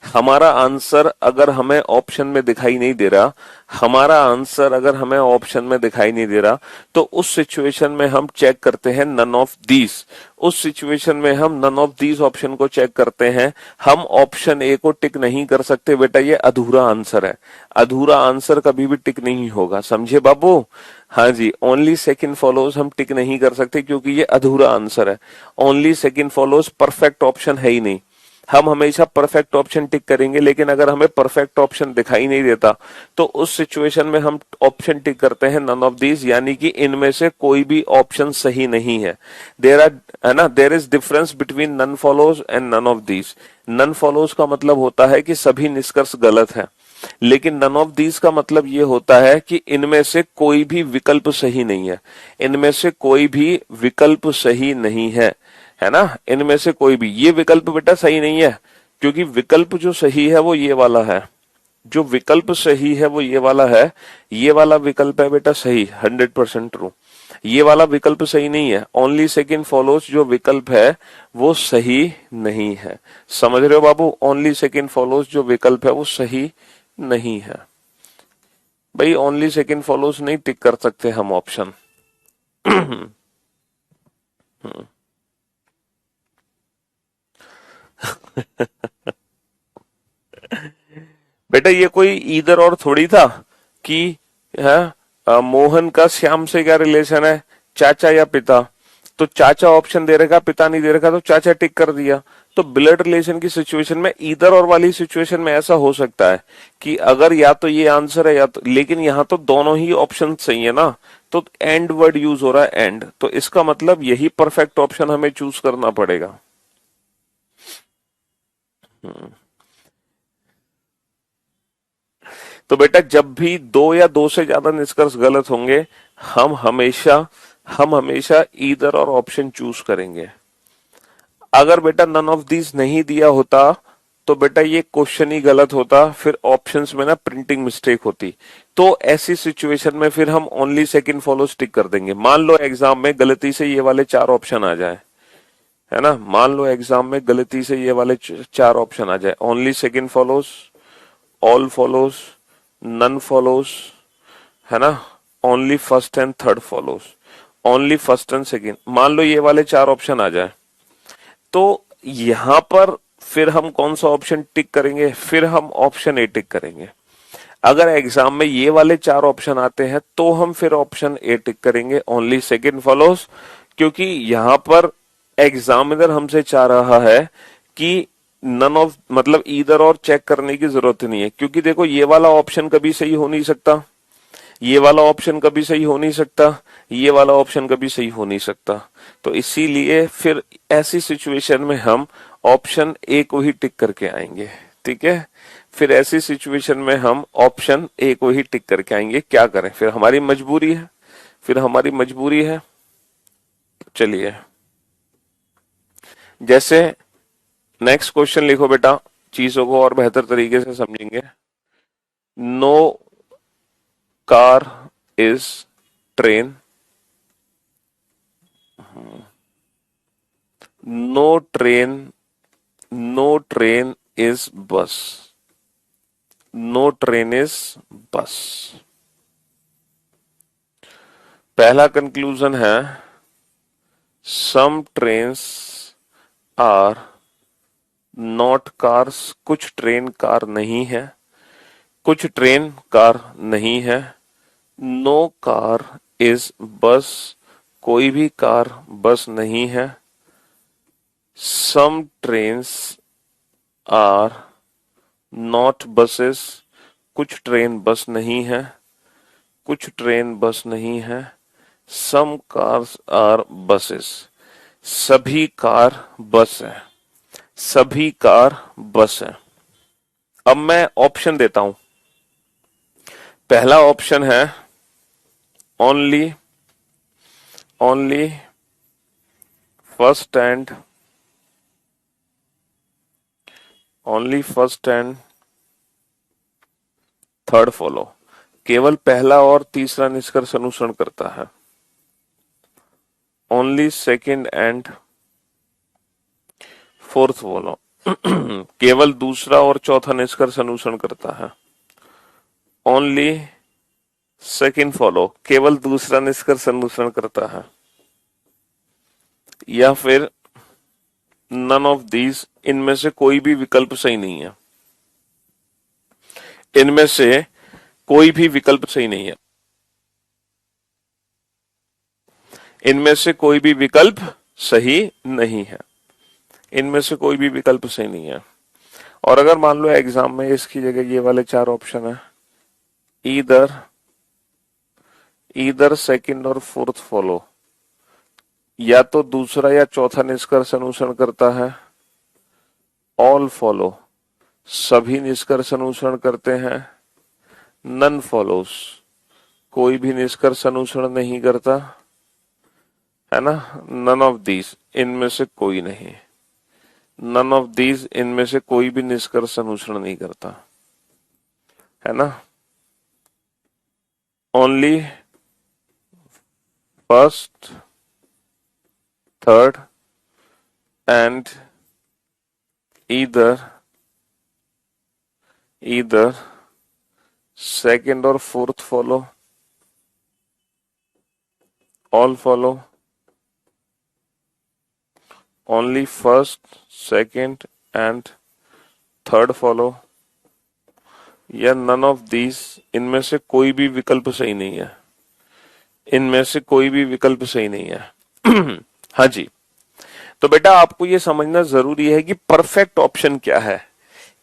हमारा आंसर अगर हमें ऑप्शन में दिखाई नहीं दे रहा, हमारा आंसर अगर हमें ऑप्शन में दिखाई नहीं दे रहा, तो उस सिचुएशन में हम चेक करते हैं नन ऑफ दीज। उस सिचुएशन में हम नन ऑफ दीज ऑप्शन को चेक करते हैं। हम ऑप्शन ए को टिक नहीं कर सकते बेटा, ये अधूरा आंसर है। अधूरा आंसर कभी भी टिक नहीं होगा, समझे बाबू? हाँ जी, ओनली सेकंड फॉलोज हम टिक नहीं कर सकते क्योंकि ये अधूरा आंसर है। Only second follows perfect option है ही नहीं। हम हमेशा परफेक्ट ऑप्शन टिक करेंगे, लेकिन अगर हमें परफेक्ट ऑप्शन दिखाई नहीं देता, तो उस सिचुएशन में हम ऑप्शन टिक करते हैं नन ऑफ दीज, यानी कि इनमें से कोई भी ऑप्शन सही नहीं है। There is difference between none follows and none of these. None follows का मतलब होता है कि सभी निष्कर्ष गलत है, लेकिन नन ऑफ दीज का मतलब ये होता है कि इनमें से कोई भी विकल्प सही नहीं है। इनमें से कोई भी विकल्प सही नहीं है ना। इनमें से कोई भी, ये विकल्प बेटा सही नहीं है, क्योंकि विकल्प जो सही है वो ये वाला है। जो विकल्प सही है वो ये वाला है। ये वाला विकल्प है बेटा सही, 100% ट्रू। ये वाला विकल्प सही नहीं है। ओनली सेकंड फॉलोज जो विकल्प है वो सही नहीं है। समझ रहे हो बाबू? ओनली सेकंड फॉलोज जो विकल्प है वो सही नहीं है। भाई ओनली सेकंड फॉलोज नहीं टिक कर सकते हम ऑप्शन। बेटा ये कोई इधर और थोड़ी था कि है मोहन का श्याम से क्या रिलेशन है, चाचा या पिता। तो चाचा ऑप्शन दे रखा, पिता नहीं दे रखा, तो चाचा टिक कर दिया। तो ब्लड रिलेशन की सिचुएशन में ईदर और वाली सिचुएशन में ऐसा हो सकता है कि अगर या तो ये आंसर है या तो, लेकिन यहां तो दोनों ही ऑप्शन सही है ना, तो एंड वर्ड यूज हो रहा है एंड, तो इसका मतलब यही परफेक्ट ऑप्शन हमें चूज करना पड़ेगा। तो बेटा जब भी दो या दो से ज्यादा निष्कर्ष गलत होंगे, हम हमेशा हम हमेशा ईदर और ऑप्शन चूज करेंगे। अगर बेटा नन ऑफ दीज नहीं दिया होता तो बेटा ये क्वेश्चन ही गलत होता, फिर ऑप्शंस में ना प्रिंटिंग मिस्टेक होती। तो ऐसी सिचुएशन में फिर हम ओनली सेकंड फॉलो टिक कर देंगे। मान लो एग्जाम में गलती से ये वाले चार ऑप्शन आ जाए, है ना, मान लो एग्जाम में गलती से ये वाले चार ऑप्शन आ जाए, only second follows, all follows, none follows, है ना, only first and third follows, only first and second, मान लो ये वाले चार ऑप्शन आ जाए, तो यहां पर फिर हम कौन सा ऑप्शन टिक करेंगे? फिर हम ऑप्शन ए टिक करेंगे। अगर एग्जाम में ये वाले चार ऑप्शन आते हैं तो हम फिर ऑप्शन ए टिक करेंगे, ओनली सेकंड फॉलोज, क्योंकि यहां पर एग्जामिनर हमसे चाह रहा है कि नन ऑफ मतलब ईदर और चेक करने की जरूरत नहीं है, क्योंकि देखो ये वाला ऑप्शन कभी सही हो नहीं सकता, ये वाला ऑप्शन कभी सही हो नहीं सकता, ये वाला ऑप्शन कभी सही हो नहीं सकता। तो इसीलिए फिर ऐसी सिचुएशन में हम ऑप्शन ए को ही टिक करके आएंगे। ठीक है, फिर ऐसी सिचुएशन में हम ऑप्शन ए को ही टिक करके आएंगे। क्या करें, फिर हमारी मजबूरी है, फिर हमारी मजबूरी है। चलिए, जैसे नेक्स्ट क्वेश्चन लिखो बेटा, चीजों को और बेहतर तरीके से समझेंगे। No car is train, no train, no train is bus, no train is bus. पहला कंक्लूजन है some trains are not cars, कुछ ट्रेन कार नहीं है, कुछ ट्रेन कार नहीं है। नो कार इज बस, कोई भी कार बस नहीं है। Some trains are not buses, कुछ ट्रेन बस नहीं है, कुछ ट्रेन बस नहीं है। सम कार्स आर बसेस, सभी कार बस है, सभी कार बस है। अब मैं ऑप्शन देता हूं। पहला ऑप्शन है only, only first and, only first and third follow, केवल पहला और तीसरा निष्कर्ष अनुसरण करता है। Only second and fourth follow, केवल दूसरा और चौथा निष्कर्ष अनुसरण करता है। ओनली सेकंड फॉलो, केवल दूसरा निष्कर्ष अनुसरण करता है। या फिर नन ऑफ दीज, इनमें से कोई भी विकल्प सही नहीं है, इनमें से कोई भी विकल्प सही नहीं है, इनमें से कोई भी विकल्प सही नहीं है, इनमें से कोई भी विकल्प सही नहीं है। और अगर मान लो एग्जाम में इसकी जगह ये वाले चार ऑप्शन है, ईदर, ईदर सेकंड और फोर्थ फॉलो, या तो दूसरा या चौथा निष्कर्ष अनुसरण करता है। ऑल फॉलो, सभी निष्कर्ष अनुसरण करते हैं। नन फॉलोस, कोई भी निष्कर्ष अनुसरण नहीं करता, है ना। नन ऑफ दीज, इनमें से कोई नहीं, नन ऑफ दीज, इनमें से कोई भी निष्कर्ष अनुसरण नहीं करता, है ना। Only first, third and either, either second और fourth follow, all follow, only first, second and third follow, या नन ऑफ दीज, इनमें से कोई भी विकल्प सही नहीं है, इनमें से कोई भी विकल्प सही नहीं है। हाँ जी। तो बेटा आपको ये समझना जरूरी है कि परफेक्ट ऑप्शन क्या है,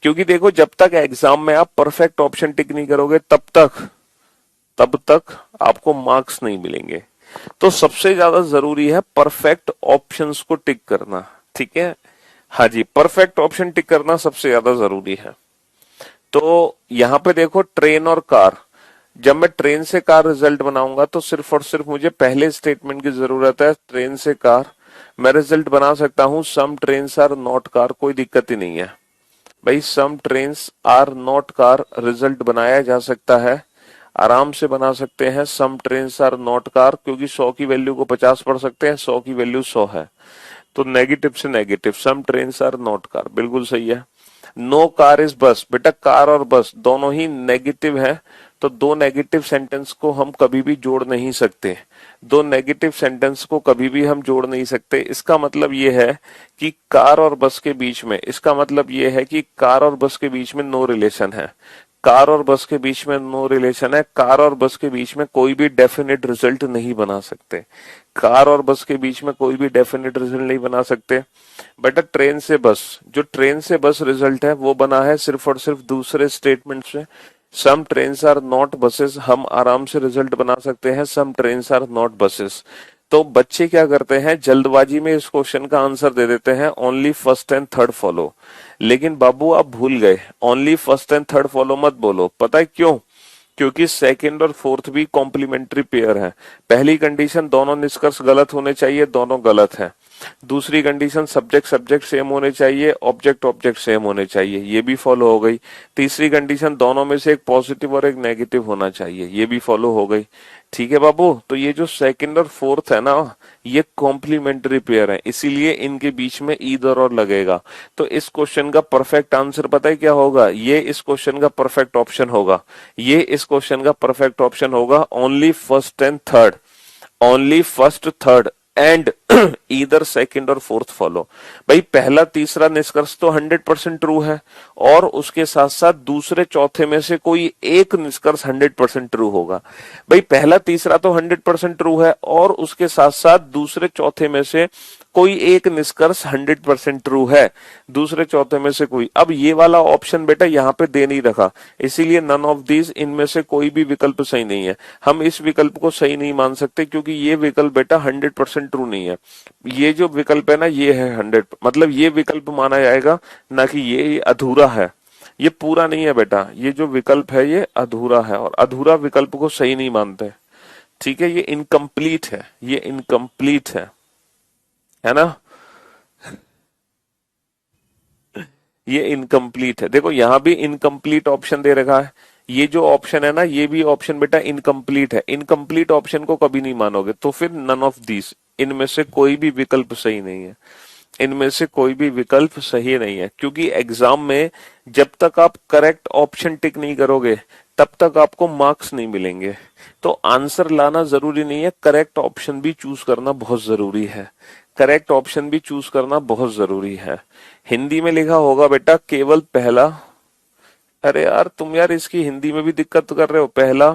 क्योंकि देखो जब तक एग्जाम में आप परफेक्ट ऑप्शन टिक नहीं करोगे तब तक आपको मार्क्स नहीं मिलेंगे। तो सबसे ज्यादा जरूरी है परफेक्ट ऑप्शंस को टिक करना। ठीक है, हाँ जी, परफेक्ट ऑप्शन टिक करना सबसे ज्यादा जरूरी है। तो यहां पे देखो ट्रेन और कार, जब मैं ट्रेन से कार रिजल्ट बनाऊंगा तो सिर्फ और सिर्फ मुझे पहले स्टेटमेंट की जरूरत है, ट्रेन से कार। मैं रिजल्ट बना सकता हूं some trains are not car, कोई दिक्कत ही नहीं है भाई। Some trains are not car result बनाया जा सकता है, आराम से बना सकते हैं। Some trains are not car, क्योंकि 100 की वैल्यू को 50 पढ़ सकते हैं, 100 की वैल्यू 100 है। तो नेगेटिव से negative, some trains are not car, बिल्कुल सही है। नो कार इज बस, बेटा कार और बस दोनों ही नेगेटिव है, तो दो नेगेटिव सेंटेंस को हम कभी भी जोड़ नहीं सकते। दो नेगेटिव सेंटेंस को कभी भी हम जोड़ नहीं सकते। इसका मतलब ये है कि कार और बस के बीच में, इसका मतलब ये है कि कार और बस के बीच में नो रिलेशन है। कार और बस के बीच में नो रिलेशन है। कार और बस के बीच में कोई भी डेफिनेट रिजल्ट नहीं बना सकते। कार और बस के बीच में कोई भी डेफिनेट रिजल्ट नहीं बना सकते। बेटा ट्रेन से बस, जो ट्रेन से बस रिजल्ट है वो बना है सिर्फ और सिर्फ दूसरे स्टेटमेंट से। सम ट्रेन्स आर नॉट बसेस, हम आराम से रिजल्ट बना सकते हैं some trains are not buses. तो बच्चे क्या करते हैं, जल्दबाजी में इस क्वेश्चन का आंसर दे देते हैं only first and third follow. लेकिन बाबू आप भूल गए, only first and third follow मत बोलो। पता है क्यों? क्योंकि सेकंड और फोर्थ भी कॉम्प्लीमेंट्री पेयर है। पहली कंडीशन दोनों निष्कर्ष गलत होने चाहिए, दोनों गलत है। दूसरी कंडीशन सब्जेक्ट सब्जेक्ट सेम होने चाहिए, ऑब्जेक्ट ऑब्जेक्ट सेम होने चाहिए, ये भी फॉलो हो गई। तीसरी कंडीशन दोनों में से एक पॉजिटिव और एक नेगेटिव होना चाहिए, ये भी फॉलो हो गई। ठीक है बाबू, तो ये जो सेकंड और फोर्थ है ना, ये कॉम्प्लीमेंट्री पेयर है, इसीलिए इनके बीच में ईदर और लगेगा। तो इस क्वेश्चन का परफेक्ट आंसर पता है क्या होगा? ये इस क्वेश्चन का परफेक्ट ऑप्शन होगा। ये इस क्वेश्चन का परफेक्ट ऑप्शन होगा only first and third, only first third and either second और फोर्थ फॉलो। भाई पहला तीसरा निष्कर्ष तो 100% ट्रू है, और उसके साथ साथ दूसरे चौथे में से कोई एक निष्कर्ष 100% ट्रू होगा। भाई पहला तीसरा तो 100% ट्रू है, और उसके साथ साथ दूसरे चौथे में से कोई एक निष्कर्ष 100% ट्रू है, दूसरे चौथे में से कोई। अब ये वाला ऑप्शन बेटा यहाँ पे दे नहीं रखा, इसीलिए नन ऑफ दीज, इनमें से कोई भी विकल्प सही नहीं है। हम इस विकल्प को सही नहीं मान सकते, क्योंकि ये विकल्प बेटा 100% ट्रू नहीं है। ये जो विकल्प है ना, ये है 100, मतलब ये विकल्प माना जाएगा, ना कि ये अधूरा है। ये पूरा नहीं है बेटा, ये जो विकल्प है ये अधूरा है, और अधूरा विकल्प को सही नहीं मानते। ठीक है, ये इनकम्प्लीट है, ये इनकम्प्लीट है ना, ये इनकम्प्लीट है। देखो यहां भी इनकम्प्लीट ऑप्शन दे रखा है, ये जो ऑप्शन है ना, ये भी ऑप्शन बेटा इनकम्प्लीट है। इनकम्प्लीट ऑप्शन को कभी नहीं मानोगे, तो फिर नन ऑफ दीज, इनमें से कोई भी विकल्प सही नहीं है, इनमें से कोई भी विकल्प सही नहीं है। क्योंकि एग्जाम में जब तक आप करेक्ट ऑप्शन टिक नहीं करोगे तब तक आपको मार्क्स नहीं मिलेंगे। तो आंसर लाना जरूरी नहीं है, करेक्ट ऑप्शन भी चूज करना बहुत जरूरी है। करेक्ट ऑप्शन भी चूज करना बहुत जरूरी है। हिंदी में लिखा होगा बेटा केवल पहला, अरे यार तुम यार इसकी हिंदी में भी दिक्कत कर रहे हो। पहला,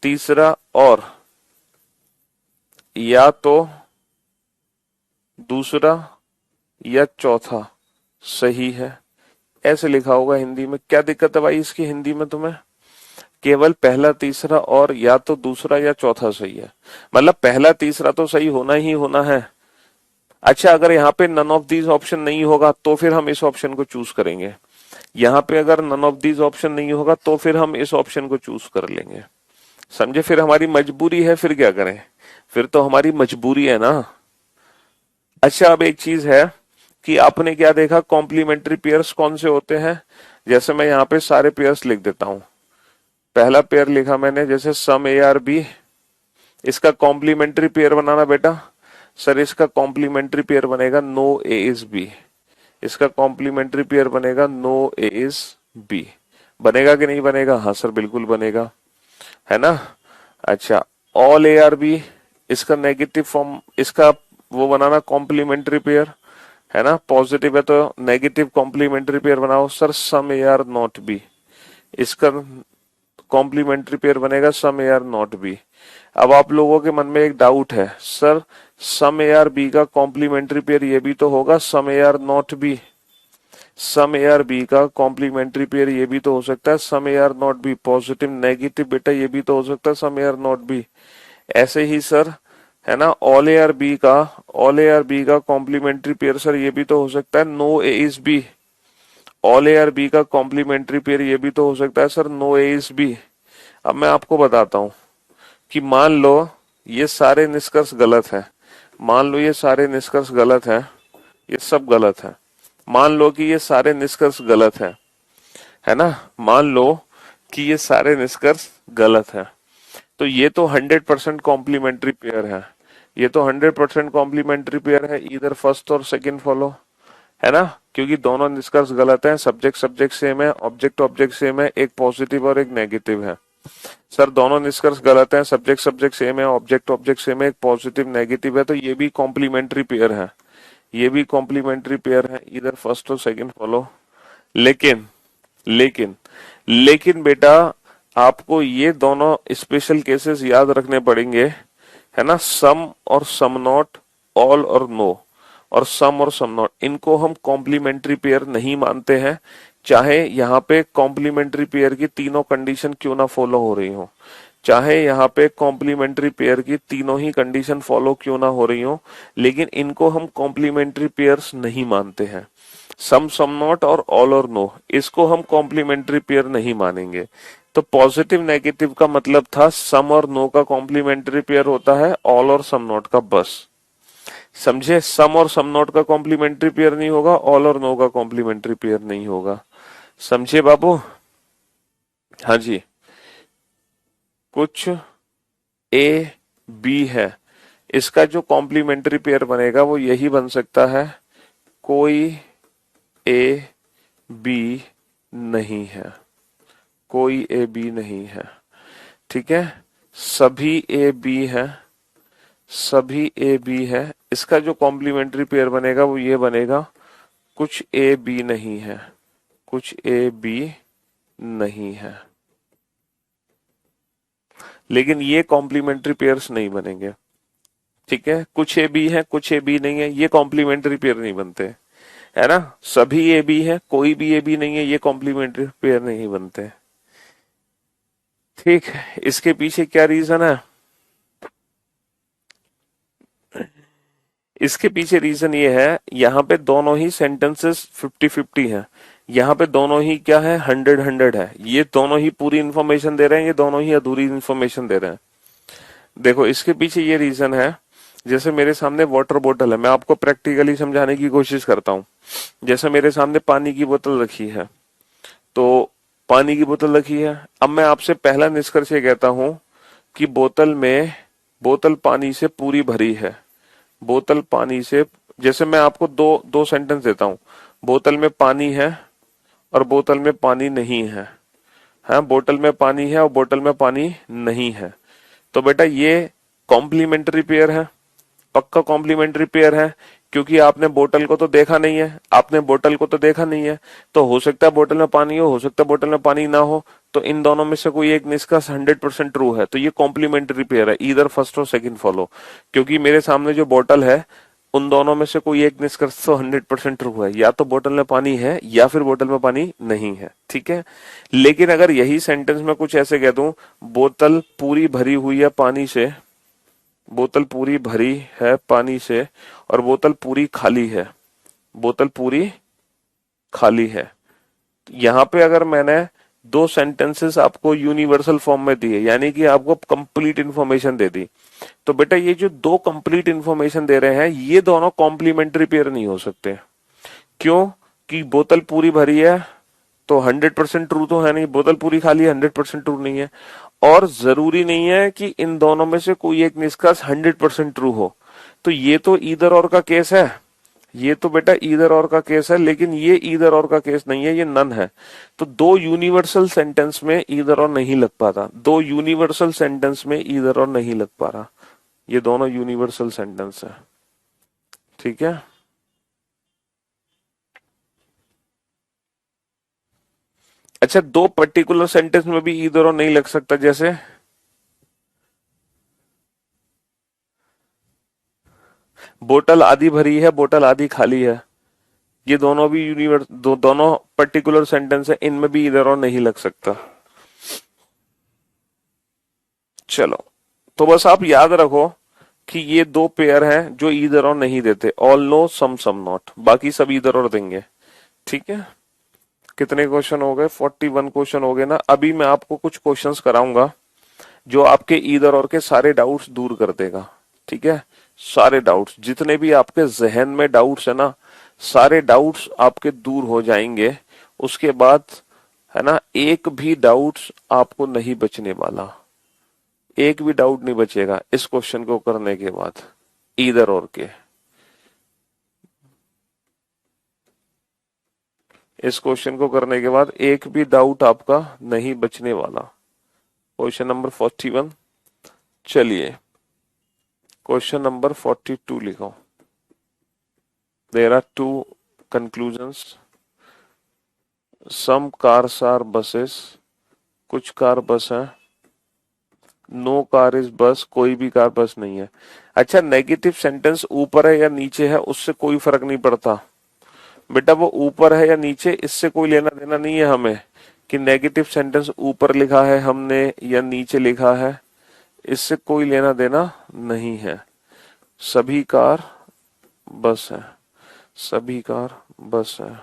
तीसरा और या तो दूसरा या चौथा सही है, ऐसे लिखा होगा हिंदी में। क्या दिक्कत है भाई इसकी हिंदी में तुम्हें? केवल पहला तीसरा और या तो दूसरा या चौथा सही है, मतलब पहला तीसरा तो सही होना ही होना है। अच्छा, अगर यहाँ पे नन ऑफ दीज ऑप्शन नहीं होगा तो फिर हम इस ऑप्शन को चूज करेंगे। यहाँ पे अगर नन ऑफ दीज ऑप्शन नहीं होगा तो फिर हम इस ऑप्शन को चूज कर लेंगे। समझे? फिर हमारी मजबूरी है, फिर क्या करें, फिर तो हमारी मजबूरी है ना। अच्छा, अब एक चीज है कि आपने क्या देखा, कॉम्प्लीमेंट्री पेयर्स कौन से होते हैं। जैसे मैं यहाँ पे सारे पेयर्स लिख देता हूं। पहला पेयर लिखा मैंने, जैसे सम ए आर बी, इसका कॉम्प्लीमेंट्री पेयर बनाना बेटा। सर इसका कॉम्प्लीमेंट्री पेयर बनेगा नो ए इज बी, इसका कॉम्प्लीमेंट्री पेयर बनेगा नो ए इज बी। बनेगा कि नहीं बनेगा? हाँ सर बिल्कुल बनेगा, है ना। अच्छा, ऑल ए आर बी, इसका नेगेटिव फॉर्म, इसका वो बनाना कॉम्प्लीमेंट्री पेयर, है ना। पॉजिटिव है तो नेगेटिव कॉम्प्लीमेंट्री पेयर बनाओ। Sir some A are not B, इसका कॉम्प्लीमेंट्री पेयर बनेगा some A are not B. अब आप लोगों के मन में एक डाउट है, sir some A are B का कॉम्प्लीमेंट्री पेयर ये भी तो होगा some A are not B. Some A are B का कॉम्प्लीमेंट्री पेयर ये भी तो हो सकता है some A are not B. Positive negative बेटा ये भी तो हो सकता है some A are not B. ऐसे ही सर है ना ऑल ए आर बी का, ऑल ए आर बी का कॉम्प्लीमेंट्री पेयर सर ये भी तो हो सकता है no A is B. All A are B का कॉम्प्लीमेंट्री पेयर ये भी तो हो सकता है sir no A is B. अब मैं आपको बताता हूं कि मान लो ये सारे निष्कर्ष गलत है, मान लो ये सारे निष्कर्ष गलत है, ये सब गलत है, मान लो कि ये सारे निष्कर्ष गलत है ना, मान लो कि ये सारे निष्कर्ष गलत है, तो ये तो 100% कॉम्प्लीमेंट्री पेयर है, ये तो 100% कॉम्प्लीमेंट्री पेयर है, इधर फर्स्ट और सेकंड फॉलो, है ना, क्योंकि दोनों निष्कर्ष गलत हैं, सब्जेक्ट सब्जेक्ट सेम है, ऑब्जेक्ट ऑब्जेक्ट सेम है, एक पॉजिटिव और एक नेगेटिव है। सर दोनों निष्कर्ष गलत हैं, सब्जेक्ट सब्जेक्ट सेम है, ऑब्जेक्ट ऑब्जेक्ट सेम है, एक पॉजिटिव नेगेटिव है, तो ये भी कॉम्प्लीमेंट्री पेयर है, ये भी कॉम्प्लीमेंट्री पेयर है, इधर फर्स्ट और सेकंड फॉलो। लेकिन लेकिन लेकिन बेटा आपको ये दोनों स्पेशल केसेस याद रखने पड़ेंगे, है ना, सम और सम नॉट, ऑल और नो, और सम और सम नॉट, इनको हम कॉम्प्लीमेंट्री पेयर नहीं मानते हैं, चाहे यहाँ पे कॉम्प्लीमेंट्री पेयर की तीनों कंडीशन क्यों ना फॉलो हो रही हो, चाहे यहाँ पे कॉम्प्लीमेंट्री पेयर की तीनों ही कंडीशन फॉलो क्यों ना हो रही हो, लेकिन इनको हम कॉम्प्लीमेंट्री पेयर्स नहीं मानते हैं। सम सम नॉट और ऑल और नो, इसको हम कॉम्प्लीमेंट्री पेयर नहीं मानेंगे। तो पॉजिटिव नेगेटिव का मतलब था सम और नो का कॉम्प्लीमेंट्री पेयर होता है ऑल और सम नॉट का, बस समझे, सम और सम नॉट का कॉम्प्लीमेंट्री पेयर नहीं होगा, ऑल और नो का कॉम्प्लीमेंट्री पेयर नहीं होगा, समझे बाबू। हाँ जी, कुछ ए बी है, इसका जो कॉम्प्लीमेंट्री पेयर बनेगा वो यही बन सकता है, कोई ए बी नहीं है, कोई ए बी नहीं है, ठीक है, सभी ए बी है, सभी ए बी है, इसका जो कॉम्प्लीमेंट्री पेयर बनेगा वो ये बनेगा, कुछ ए बी नहीं है, कुछ ए बी नहीं है, लेकिन ये कॉम्प्लीमेंट्री पेयर्स नहीं बनेंगे, ठीक है, कुछ ए बी है कुछ ए बी नहीं है, ये कॉम्प्लीमेंट्री पेयर नहीं बनते, है ना, सभी ए बी है कोई भी ए बी नहीं है, ये कॉम्प्लीमेंट्री पेयर नहीं बनते, ठीक है। इसके पीछे क्या रीजन है, इसके पीछे रीजन ये है, यहाँ पे दोनों ही सेंटेंसेस 50-50 हैं, यहाँ पे दोनों ही क्या है 100-100 है, ये दोनों ही पूरी इंफॉर्मेशन दे रहे हैं, ये दोनों ही अधूरी इंफॉर्मेशन दे रहे हैं। देखो इसके पीछे ये रीजन है, जैसे मेरे सामने वाटर बोतल है, मैं आपको प्रैक्टिकली समझाने की कोशिश करता हूँ, जैसे मेरे सामने पानी की बोतल रखी है, तो पानी की बोतल रखी है, अब मैं आपसे पहला निष्कर्ष ये कहता हूं कि बोतल पानी से पूरी भरी है, बोतल पानी से, जैसे मैं आपको दो दो सेंटेंस देता हूं, बोतल में पानी है और बोतल में पानी नहीं है, हाँ बोतल में पानी है और बोतल में पानी नहीं है, तो बेटा ये कॉम्प्लीमेंट्री पेयर है, पक्का कॉम्प्लीमेंट्री पेयर है, क्योंकि आपने बोतल को तो देखा नहीं है, आपने बोतल को तो देखा नहीं है, तो हो सकता है बोतल में पानी हो सकता है बोतल में पानी ना हो, तो इन दोनों में से कोई एक निष्कर्ष 100% ट्रू है, तो ये कॉम्प्लीमेंट्री पेयर है, इधर फर्स्ट और सेकंड फॉलो, क्योंकि मेरे सामने जो बोतल है उन दोनों में से कोई एक निष्कर्ष तो 100% ट्रू है, या तो बोतल में पानी है या फिर बोतल में पानी नहीं है, ठीक है। लेकिन अगर यही सेंटेंस में कुछ ऐसे कह दूं, बोतल पूरी भरी हुई है पानी से, बोतल पूरी भरी है पानी से, और बोतल पूरी खाली है, बोतल पूरी खाली है, यहां पे अगर मैंने दो सेंटेंसेस आपको यूनिवर्सल फॉर्म में दिए, यानी कि आपको कंप्लीट इंफॉर्मेशन दे दी, तो बेटा ये जो दो कंप्लीट इंफॉर्मेशन दे रहे हैं ये दोनों कॉम्प्लीमेंट्री पेयर नहीं हो सकते, क्यों कि बोतल पूरी भरी है तो 100% ट्रू तो है नहीं, बोतल पूरी खाली है 100% ट्रू नहीं है, और जरूरी नहीं है कि इन दोनों में से कोई एक निष्कर्ष 100% ट्रू हो, तो ये तो ईदर और का केस है, ये तो बेटा ईदर और का केस है, लेकिन ये ईदर और का केस नहीं है, ये नन है, तो दो यूनिवर्सल सेंटेंस में ईदर और नहीं लग पाता, दो यूनिवर्सल सेंटेंस में ईदर और नहीं लग पा रहा, ये दोनों यूनिवर्सल सेंटेंस है, ठीक है। अच्छा दो पर्टिकुलर सेंटेंस में भी ईदर और नहीं लग सकता, जैसे बोतल आधी भरी है, बोतल आधी खाली है, ये दोनों भी दोनों पर्टिकुलर सेंटेंस है, इनमें भी इधर और नहीं लग सकता। चलो, तो बस आप याद रखो कि ये दो पेयर हैं जो इधर और नहीं देते, ऑल नो सम नॉट, बाकी सब इधर और देंगे। ठीक है, कितने क्वेश्चन हो गए? 41 क्वेश्चन हो गए ना। अभी मैं आपको कुछ क्वेश्चंस कराऊंगा जो आपके इधर और के सारे डाउट्स दूर कर देगा। ठीक है, सारे डाउट्स, जितने भी आपके जहन में डाउट्स है ना, सारे डाउट्स आपके दूर हो जाएंगे। उसके बाद है ना, एक भी डाउट्स आपको नहीं बचने वाला, एक भी डाउट नहीं बचेगा इस क्वेश्चन को करने के बाद, इधर और के। इस क्वेश्चन को करने के बाद एक भी डाउट आपका नहीं बचने वाला। Question number 41। चलिए, क्वेश्चन नंबर 42 लिखो। There are two conclusions. Some cars are buses, कुछ कार बस है। नो कार इज बस, कोई भी कार बस नहीं है। अच्छा, नेगेटिव सेंटेंस ऊपर है या नीचे है उससे कोई फर्क नहीं पड़ता बेटा, वो ऊपर है या नीचे इससे कोई लेना देना नहीं है हमें, कि नेगेटिव सेंटेंस ऊपर लिखा है हमने या नीचे लिखा है, इससे कोई लेना देना नहीं है। सभी कार बस है, सभी कार बस है,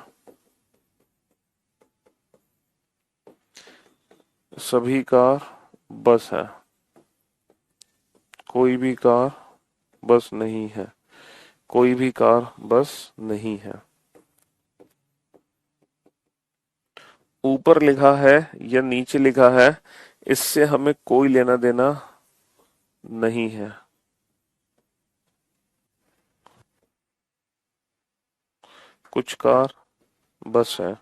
सभी कार बस है, कोई भी कार बस नहीं है, कोई भी कार बस नहीं है। ऊपर लिखा है या नीचे लिखा है इससे हमें कोई लेना देना नहीं है। कुछ कार बस है,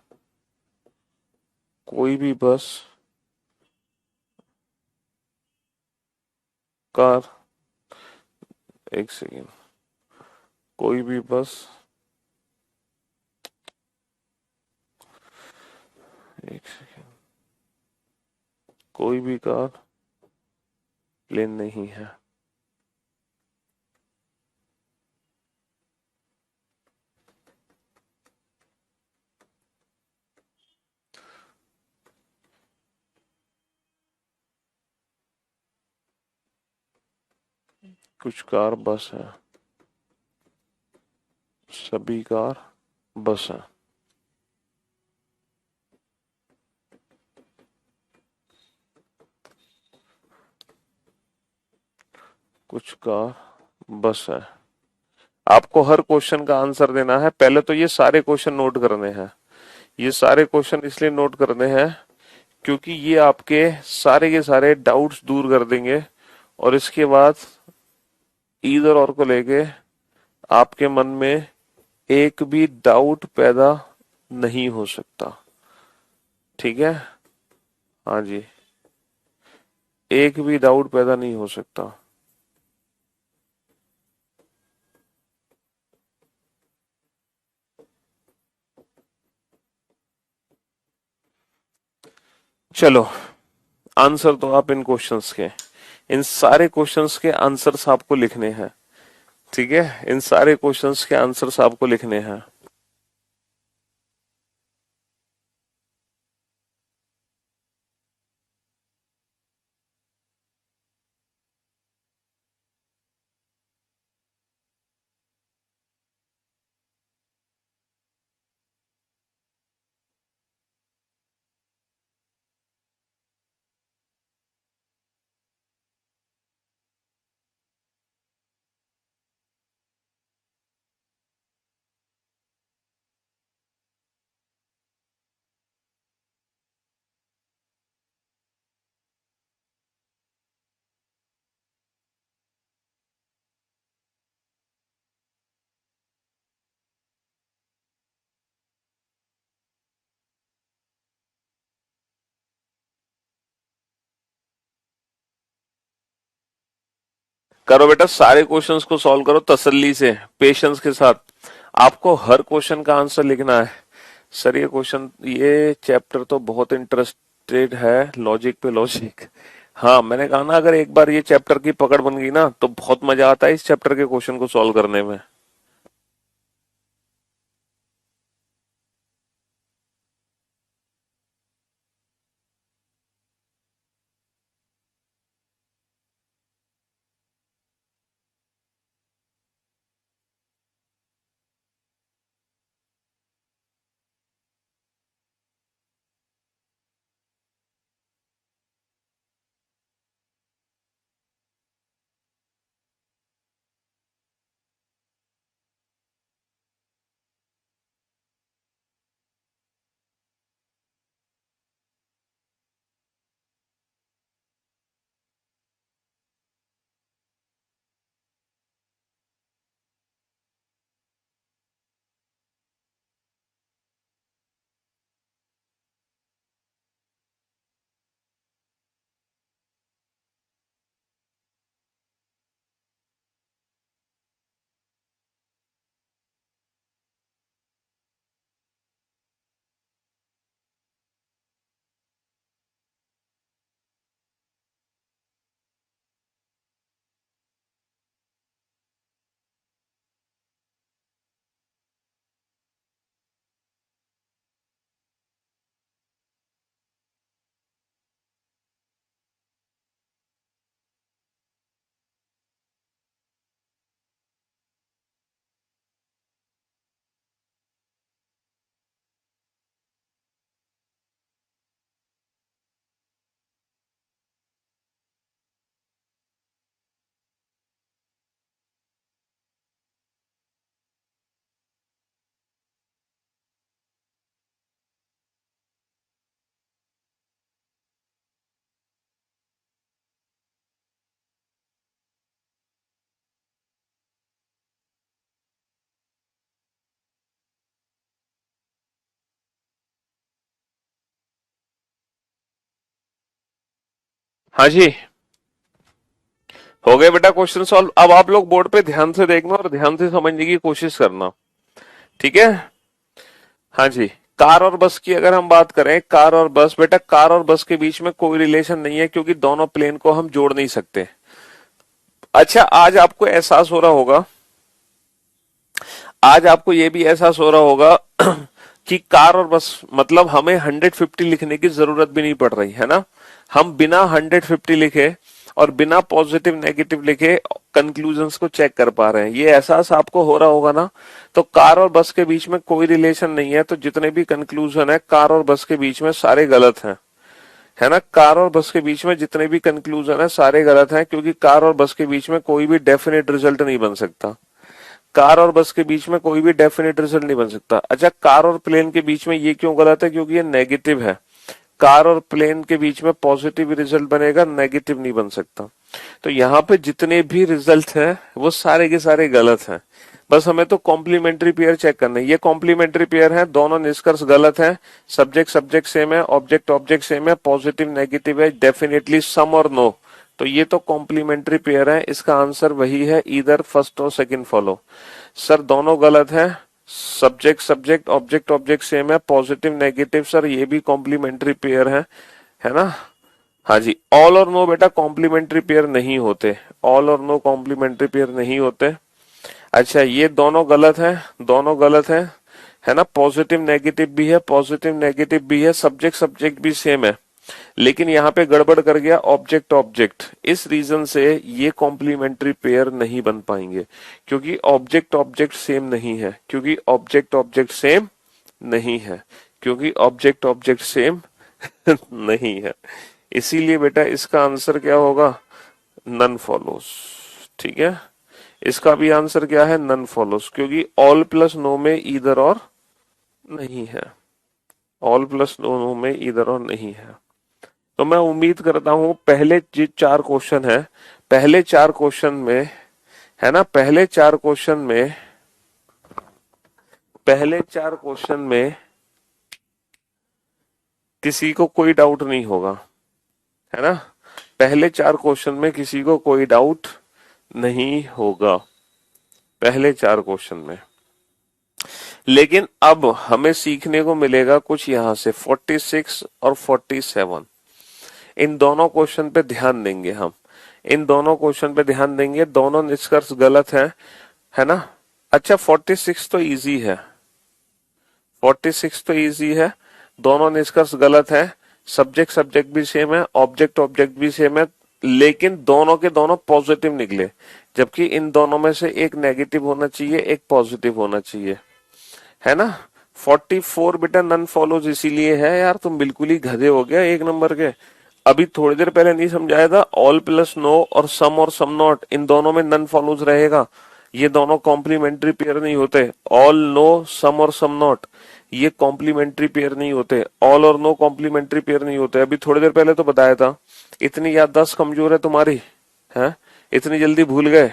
कोई भी बस कार, एक सेकेंड, कोई भी बस, एक सेकेंड, कोई भी कार प्लेन नहीं है। कुछ कार बस है, सभी कार बस है। कुछ कार बस है। आपको हर क्वेश्चन का आंसर देना है। पहले तो ये सारे क्वेश्चन नोट करने हैं, ये सारे क्वेश्चन इसलिए नोट करने हैं क्योंकि ये आपके सारे के सारे डाउट्स दूर कर देंगे, और इसके बाद इधर और को लेके आपके मन में एक भी डाउट पैदा नहीं हो सकता। ठीक है, हाँ जी, एक भी डाउट पैदा नहीं हो सकता। चलो, आंसर तो आप इन क्वेश्चंस के, इन सारे क्वेश्चंस के आंसर्स आपको लिखने हैं। ठीक है, इन सारे क्वेश्चंस के आंसर्स आपको लिखने हैं। करो बेटा, सारे क्वेश्चंस को सॉल्व करो तसल्ली से, पेशेंस के साथ। आपको हर क्वेश्चन का आंसर लिखना है। सर ये क्वेश्चन, ये चैप्टर तो बहुत इंटरेस्टेड है, लॉजिक पे लॉजिक, हाँ, मैंने कहा ना, अगर एक बार ये चैप्टर की पकड़ बन गई ना तो बहुत मजा आता है इस चैप्टर के क्वेश्चन को सॉल्व करने में। हाँ जी, हो गए बेटा क्वेश्चन सॉल्व। अब आप लोग बोर्ड पे ध्यान से देखना और ध्यान से समझने की कोशिश करना, ठीक है। हाँ जी, कार और बस की अगर हम बात करें, कार और बस, बेटा कार और बस के बीच में कोई रिलेशन नहीं है क्योंकि दोनों प्लेन को हम जोड़ नहीं सकते। अच्छा, आज आपको एहसास हो रहा होगा, आज आपको ये भी एहसास हो रहा होगा कि कार और बस मतलब हमें 150 लिखने की जरूरत भी नहीं पड़ रही है ना। हम बिना 150 लिखे और बिना पॉजिटिव नेगेटिव लिखे कंक्लूजन्स को चेक कर पा रहे हैं। ये एहसास आपको हो रहा होगा ना। तो कार और बस के बीच में कोई रिलेशन नहीं है, तो जितने भी कंक्लूजन है कार और बस के बीच में सारे गलत हैं, है ना। कार और बस के बीच में जितने भी कंक्लूजन है सारे गलत हैं, क्योंकि कार और बस के बीच में कोई भी डेफिनेट रिजल्ट नहीं बन सकता। कार और बस के बीच में कोई भी डेफिनेट रिजल्ट नहीं बन सकता। अच्छा, कार और प्लेन के बीच में ये क्यों गलत है? क्योंकि ये नेगेटिव है। कार और प्लेन के बीच में पॉजिटिव रिजल्ट बनेगा, नेगेटिव नहीं बन सकता। तो यहाँ पे जितने भी रिजल्ट हैं वो सारे के सारे गलत हैं। बस हमें तो कॉम्प्लीमेंट्री पेयर चेक करना है। ये कॉम्प्लीमेंट्री पेयर है, दोनों निष्कर्ष गलत हैं। सब्जेक्ट सब्जेक्ट सेम है, ऑब्जेक्ट ऑब्जेक्ट सेम है, पॉजिटिव नेगेटिव है, डेफिनेटली सम और नो। तो ये तो कॉम्प्लीमेंट्री पेयर है, इसका आंसर वही है, इधर फर्स्ट और सेकंड फॉलो। सर दोनों गलत है, subject subject object object same है, पॉजिटिव नेगेटिव, सर ये भी कॉम्प्लीमेंट्री पेयर है ना। हाँ जी, ऑल और नो बेटा कॉम्प्लीमेंट्री पेयर नहीं होते, ऑल और नो कॉम्प्लीमेंट्री पेयर नहीं होते। अच्छा, ये दोनों गलत है, दोनों गलत है ना। पॉजिटिव नेगेटिव भी है, पॉजिटिव नेगेटिव भी है, सब्जेक्ट सब्जेक्ट भी सेम है। लेकिन यहाँ पे गड़बड़ कर गया ऑब्जेक्ट ऑब्जेक्ट, इस रीजन से ये कॉम्प्लीमेंट्री पेयर नहीं बन पाएंगे, क्योंकि ऑब्जेक्ट ऑब्जेक्ट सेम नहीं है, क्योंकि ऑब्जेक्ट ऑब्जेक्ट सेम नहीं है, क्योंकि ऑब्जेक्ट ऑब्जेक्ट सेम नहीं है। इसीलिए बेटा इसका आंसर क्या होगा? None follows. ठीक है, इसका भी आंसर क्या है? नन फॉलोस, क्योंकि ऑल प्लस नो में ईदर और नहीं है, ऑल प्लस नो में ईदर और नहीं है। तो मैं उम्मीद करता हूं पहले जो चार क्वेश्चन है, पहले चार क्वेश्चन में, है ना, पहले चार क्वेश्चन में किसी को कोई डाउट नहीं होगा, है ना। पहले चार क्वेश्चन में किसी को कोई डाउट नहीं होगा, पहले चार क्वेश्चन में। लेकिन अब हमें सीखने को मिलेगा कुछ यहां से 46 और 47। इन दोनों क्वेश्चन पे ध्यान देंगे हम, इन दोनों क्वेश्चन पे ध्यान देंगे। दोनों निष्कर्ष गलत है ना। अच्छा 46 तो इजी है, 46 तो इजी है, दोनों निष्कर्ष गलत है, सब्जेक्ट सब्जेक्ट भी सेम है, ऑब्जेक्ट ऑब्जेक्ट भी सेम है, लेकिन दोनों के दोनों पॉजिटिव निकले, जबकि इन दोनों में से एक नेगेटिव होना चाहिए, एक पॉजिटिव होना चाहिए, है ना। 44 बेटा नन फॉलोज इसीलिए है यार, तुम बिल्कुल ही गधे हो गया एक नंबर के। अभी थोड़ी देर पहले नहीं समझाया था, ऑल प्लस नो और सम नॉट, इन दोनों में नन फॉलोज रहेगा। ये दोनों कॉम्प्लीमेंट्री पेयर नहीं होते, ऑल नो सम और सम नॉट ये कॉम्प्लीमेंट्री पेयर नहीं होते, ऑल और नो कॉम्प्लीमेंट्री पेयर नहीं होते। अभी थोड़ी देर पहले तो बताया था। इतनी याददाश्त कमजोर है तुम्हारी, है इतनी जल्दी भूल गए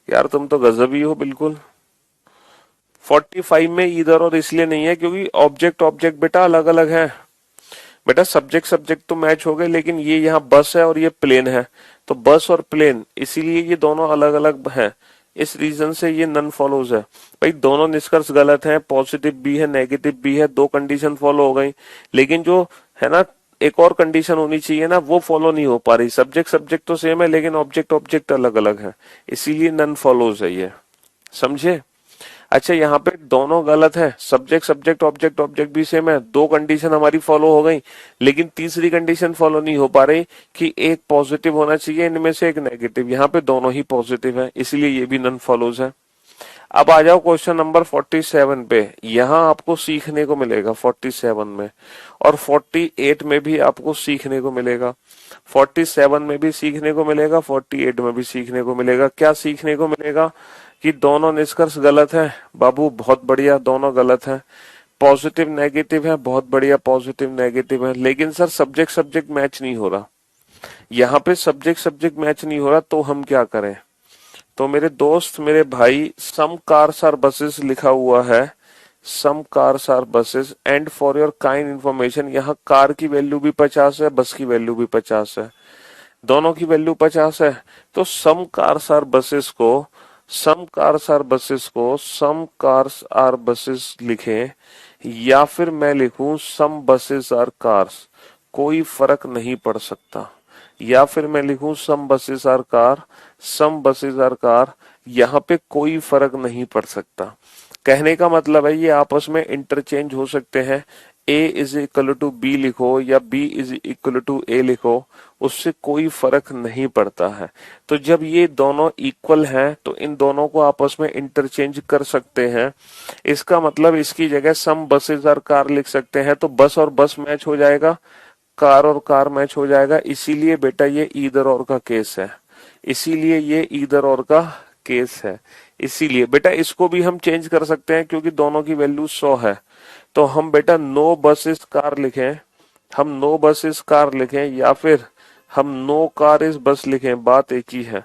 यार, तुम तो गजब ही हो बिल्कुल। 45 में इधर और इसलिए नहीं है क्योंकि ऑब्जेक्ट ऑब्जेक्ट बेटा अलग अलग है। बेटा सब्जेक्ट सब्जेक्ट तो मैच हो गए, लेकिन ये यहाँ बस है और ये प्लेन है, तो बस और प्लेन इसीलिए ये दोनों अलग अलग हैं, इस रीजन से ये नन फॉलोज है। भाई दोनों निष्कर्ष गलत हैं, पॉजिटिव भी है नेगेटिव भी है, दो कंडीशन फॉलो हो गई, लेकिन जो है ना एक और कंडीशन होनी चाहिए ना, वो फॉलो नहीं हो पा रही। सब्जेक्ट सब्जेक्ट तो सेम है लेकिन ऑब्जेक्ट ऑब्जेक्ट अलग अलग है, इसीलिए नन फॉलोज है ये, समझे। अच्छा यहाँ पे दोनों गलत है, सब्जेक्ट सब्जेक्ट ऑब्जेक्ट ऑब्जेक्ट भी सेम है, दो कंडीशन हमारी फॉलो हो गई, लेकिन तीसरी कंडीशन फॉलो नहीं हो पा रही कि एक पॉजिटिव होना चाहिए इनमें से एक नेगेटिव, यहाँ पे दोनों ही पॉजिटिव है, इसलिए ये भी नन फॉलोज है। अब आ जाओ क्वेश्चन नंबर 47 पे, यहाँ आपको सीखने को मिलेगा 47 में, और 48 में भी आपको सीखने को मिलेगा, 47 में भी सीखने को मिलेगा, 48 में भी सीखने को मिलेगा। क्या सीखने को मिलेगा कि दोनों निष्कर्ष गलत है बाबू, बहुत बढ़िया, दोनों गलत है। पॉजिटिव नेगेटिव है, बहुत बढ़िया, पॉजिटिव नेगेटिव है, लेकिन सर सब्जेक्ट सब्जेक्ट मैच नहीं हो रहा, यहाँ पे सब्जेक्ट सब्जेक्ट मैच नहीं हो रहा, तो हम क्या करें। तो मेरे दोस्त मेरे भाई, सम कार्स आर बसेस लिखा हुआ है, some cars are buses, and for your kind information, यहाँ कार की वैल्यू भी 50 है, बस की वैल्यू भी 50 है, दोनों की वैल्यू 50 है। तो सम कार्स आर बसेस को, सम कार्स आर बसेस को सम कार्स आर बसेस लिखें, या फिर मैं लिखूं सम बसेस आर कार्स, कोई फर्क नहीं पड़ सकता, या फिर मैं लिखूं some buses are car, some buses are car, यहाँ पे कोई फर्क नहीं पड़ सकता। कहने का मतलब है ये आपस में इंटरचेंज हो सकते हैं, A is equal to B लिखो या B is equal to A लिखो, उससे कोई फर्क नहीं पड़ता है। तो जब ये दोनों इक्वल हैं तो इन दोनों को आपस में इंटरचेंज कर सकते हैं। इसका मतलब इसकी जगह सम बसेस आर कार लिख सकते हैं, तो बस और बस मैच हो जाएगा, कार और कार मैच हो जाएगा, इसीलिए बेटा ये ईदर और का केस है, इसीलिए ये ईदर और का केस है। इसीलिए बेटा इसको भी हम चेंज कर सकते हैं क्योंकि दोनों की वैल्यू 100 है, तो हम बेटा नो बसेस कार लिखें, हम नो बसेस कार लिखें, या फिर हम नो कार इज बस लिखें, बात एक ही है,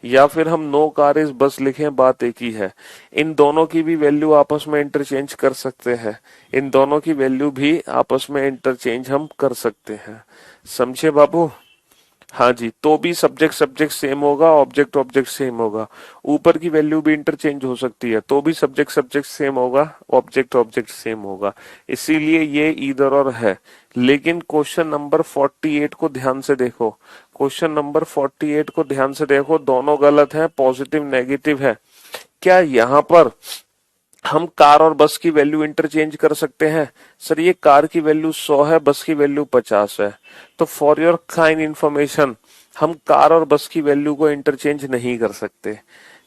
या फिर हम नो कार इज बस लिखें, बात एक ही है। इन दोनों की भी वैल्यू आपस में इंटरचेंज कर सकते हैं, इन दोनों की वैल्यू भी आपस में इंटरचेंज हम कर सकते हैं, समझे बाबू। हाँ जी, तो भी सब्जेक्ट सब्जेक्ट सेम होगा, ऑब्जेक्ट ऑब्जेक्ट सेम होगा, ऊपर की वैल्यू भी इंटरचेंज हो सकती है, तो भी सब्जेक्ट सब्जेक्ट सेम होगा, ऑब्जेक्ट ऑब्जेक्ट सेम होगा, इसीलिए ये ईदर और है। लेकिन क्वेश्चन नंबर 48 को ध्यान से देखो, क्वेश्चन नंबर 48 को ध्यान से देखो, दोनों गलत हैं, पॉजिटिव नेगेटिव है। क्या यहाँ पर हम कार और बस की वैल्यू इंटरचेंज कर सकते हैं। सर ये कार की वैल्यू 100 है, बस की वैल्यू 50 है, तो फॉर योर काइंड इंफॉर्मेशन हम कार और बस की वैल्यू को इंटरचेंज नहीं कर सकते,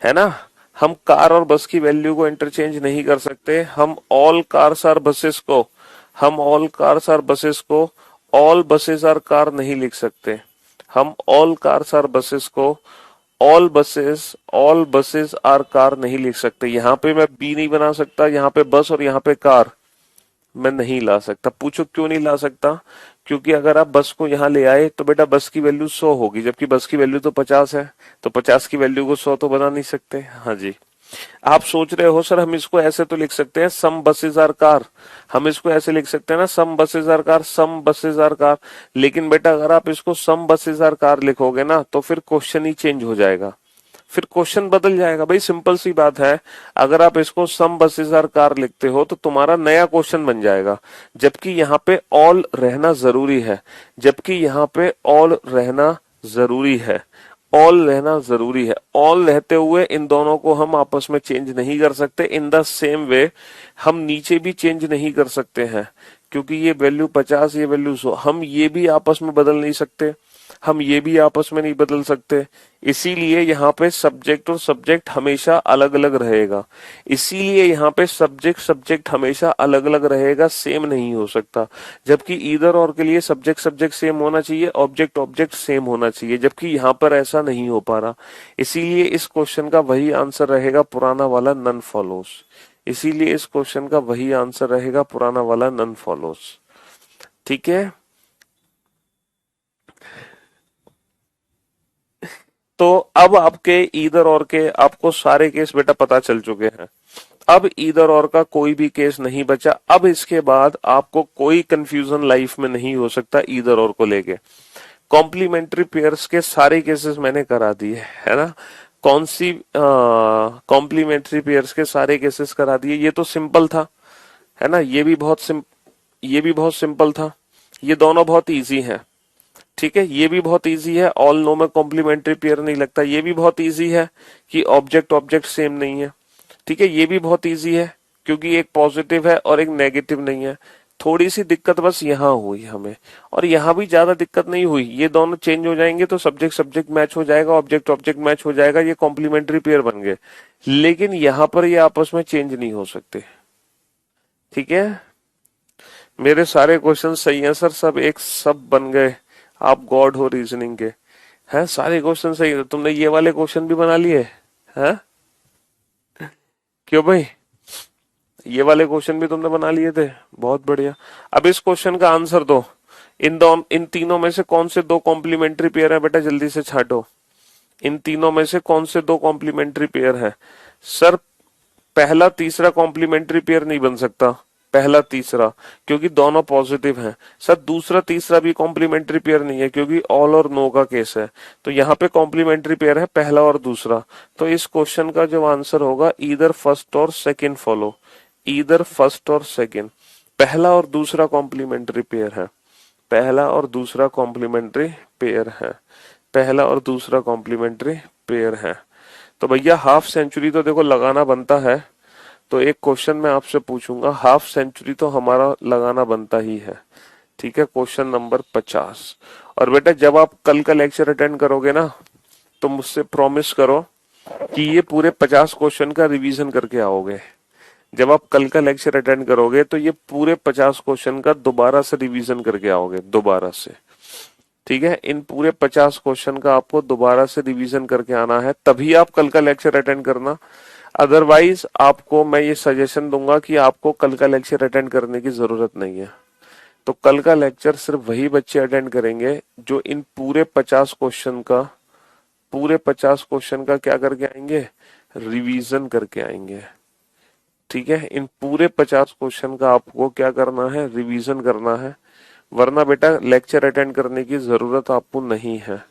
है ना। हम कार और बस की वैल्यू को इंटरचेंज नहीं कर सकते। हम ऑल कार्स आर बसेस को, हम ऑल कार्स आर बसेस को ऑल बसेस आर कार नहीं लिख सकते। हम ऑल कार्स आर बसेस को ऑल बसेस आर कार नहीं लिख सकते। यहाँ पे मैं बी नहीं बना सकता, यहाँ पे बस और यहाँ पे कार मैं नहीं ला सकता। पूछो क्यों नहीं ला सकता, क्योंकि अगर आप बस को यहाँ ले आए तो बेटा बस की वैल्यू 100 होगी, जबकि बस की वैल्यू तो 50 है, तो 50 की वैल्यू को 100 तो बना नहीं सकते। हाँ जी, आप सोच रहे हो सर हम इसको ऐसे तो लिख सकते हैं सम बसेस आर कार, हम इसको ऐसे लिख सकते हैं ना some buses are car, some buses are car. लेकिन बेटा अगर आप इसको सम बसेस आर कार लिखोगे ना तो फिर क्वेश्चन ही चेंज हो जाएगा, फिर क्वेश्चन बदल जाएगा। भाई सिंपल सी बात है, अगर आप इसको सम बसेस आर कार लिखते हो तो तुम्हारा नया क्वेश्चन बन जाएगा, जबकि यहाँ पे ऑल रहना जरूरी है, जबकि यहाँ पे ऑल रहना जरूरी है, ऑल रहना जरूरी है। ऑल रहते हुए इन दोनों को हम आपस में चेंज नहीं कर सकते। इन द सेम वे हम नीचे भी चेंज नहीं कर सकते हैं, क्योंकि ये वैल्यू 50, ये वैल्यू 100, हम ये भी आपस में बदल नहीं सकते, हम ये भी आपस में नहीं बदल सकते। इसीलिए यहाँ पे सब्जेक्ट और सब्जेक्ट हमेशा अलग अलग रहेगा। इसीलिए यहाँ पे सब्जेक्ट सब्जेक्ट हमेशा अलग अलग रहेगा, सेम नहीं हो सकता। जबकि ईदर और के लिए सब्जेक्ट सब्जेक्ट सेम होना चाहिए, ऑब्जेक्ट ऑब्जेक्ट सेम होना चाहिए, जबकि यहाँ पर ऐसा नहीं हो पा रहा। इसीलिए इस क्वेश्चन का वही आंसर रहेगा, पुराना वाला नन फॉलोस। इसीलिए इस क्वेश्चन का वही आंसर रहेगा, पुराना वाला नन फॉलोस। ठीक है, तो अब आपके ईदर और के आपको सारे केस बेटा पता चल चुके हैं। अब ईदर और का कोई भी केस नहीं बचा। अब इसके बाद आपको कोई कंफ्यूजन लाइफ में नहीं हो सकता ईदर और को लेके। कॉम्प्लीमेंट्री पेयर्स के सारे केसेस मैंने करा दिए है ना। कौन सी कॉम्प्लीमेंट्री पेयर्स के सारे केसेस करा दिए। ये तो सिंपल था, है ना। ये भी बहुत सिंपल था। ये दोनों बहुत इजी हैं। ठीक है, ये भी बहुत इजी है, ऑल नो में कॉम्प्लीमेंट्री पेयर नहीं लगता। ये भी बहुत इजी है कि ऑब्जेक्ट ऑब्जेक्ट सेम नहीं है। ठीक है, ये भी बहुत इजी है क्योंकि एक पॉजिटिव है और एक नेगेटिव नहीं है। थोड़ी सी दिक्कत बस यहाँ हुई हमें, और यहाँ भी ज्यादा दिक्कत नहीं हुई। ये दोनों चेंज हो जाएंगे तो सब्जेक्ट सब्जेक्ट मैच हो जाएगा, ऑब्जेक्ट ऑब्जेक्ट मैच हो जाएगा, ये कॉम्प्लीमेंट्री पेयर बन गए। लेकिन यहाँ पर ये आपस में चेंज नहीं हो सकते। ठीक है, मेरे सारे क्वेश्चन सही हैं सर, सब एक सब बन गए। आप गॉड हो रीजनिंग के। हैं, सारे क्वेश्चन सही है। तुमने ये वाले क्वेश्चन भी बना लिए हैं? क्यों भाई, ये वाले क्वेश्चन भी तुमने बना लिए थे? बहुत बढ़िया। अब इस क्वेश्चन का आंसर दो। इन तीनों में से कौन से दो कॉम्प्लीमेंट्री पेयर है बेटा, जल्दी से छाटो। इन तीनों में से कौन से दो कॉम्प्लीमेंट्री पेयर है? सर पहला तीसरा कॉम्प्लीमेंट्री पेयर नहीं बन सकता, पहला तीसरा, क्योंकि दोनों पॉजिटिव हैं। सर दूसरा तीसरा भी कॉम्प्लीमेंट्री पेयर नहीं है, क्योंकि ऑल और नो का केस है। तो यहाँ पे कॉम्प्लीमेंट्री पेयर है पहला और दूसरा। तो इस क्वेश्चन का जो आंसर होगा, ईदर फर्स्ट और सेकंड फॉलो। ईदर फर्स्ट और सेकंड, पहला और दूसरा कॉम्प्लीमेंट्री पेयर है। पहला और दूसरा कॉम्प्लीमेंट्री पेयर है। पहला और दूसरा कॉम्प्लीमेंट्री पेयर है। तो भैया हाफ सेंचुरी तो देखो लगाना बनता है। तो एक क्वेश्चन मैं आपसे पूछूंगा, हाफ सेंचुरी तो हमारा लगाना बनता ही है। ठीक है, क्वेश्चन नंबर 50। और बेटा जब आप कल का लेक्चर अटेंड करोगे ना, तो मुझसे प्रॉमिस करो कि ये पूरे 50 क्वेश्चन का रिवीजन करके आओगे। जब आप कल का लेक्चर अटेंड करोगे तो ये पूरे 50 क्वेश्चन का दोबारा से रिवीजन करके आओगे, दोबारा से। ठीक है, इन पूरे 50 क्वेश्चन का आपको दोबारा से रिवीजन करके आना है, तभी आप कल का लेक्चर अटेंड करना। अदरवाइज आपको मैं ये सजेशन दूंगा कि आपको कल का लेक्चर अटेंड करने की जरूरत नहीं है। तो कल का लेक्चर सिर्फ वही बच्चे अटेंड करेंगे जो इन पूरे 50 क्वेश्चन का, पूरे 50 क्वेश्चन का क्या करके आएंगे, रिवीजन करके आएंगे। ठीक है, इन पूरे 50 क्वेश्चन का आपको क्या करना है, रिवीजन करना है। वरना बेटा लेक्चर अटेंड करने की जरूरत आपको नहीं है।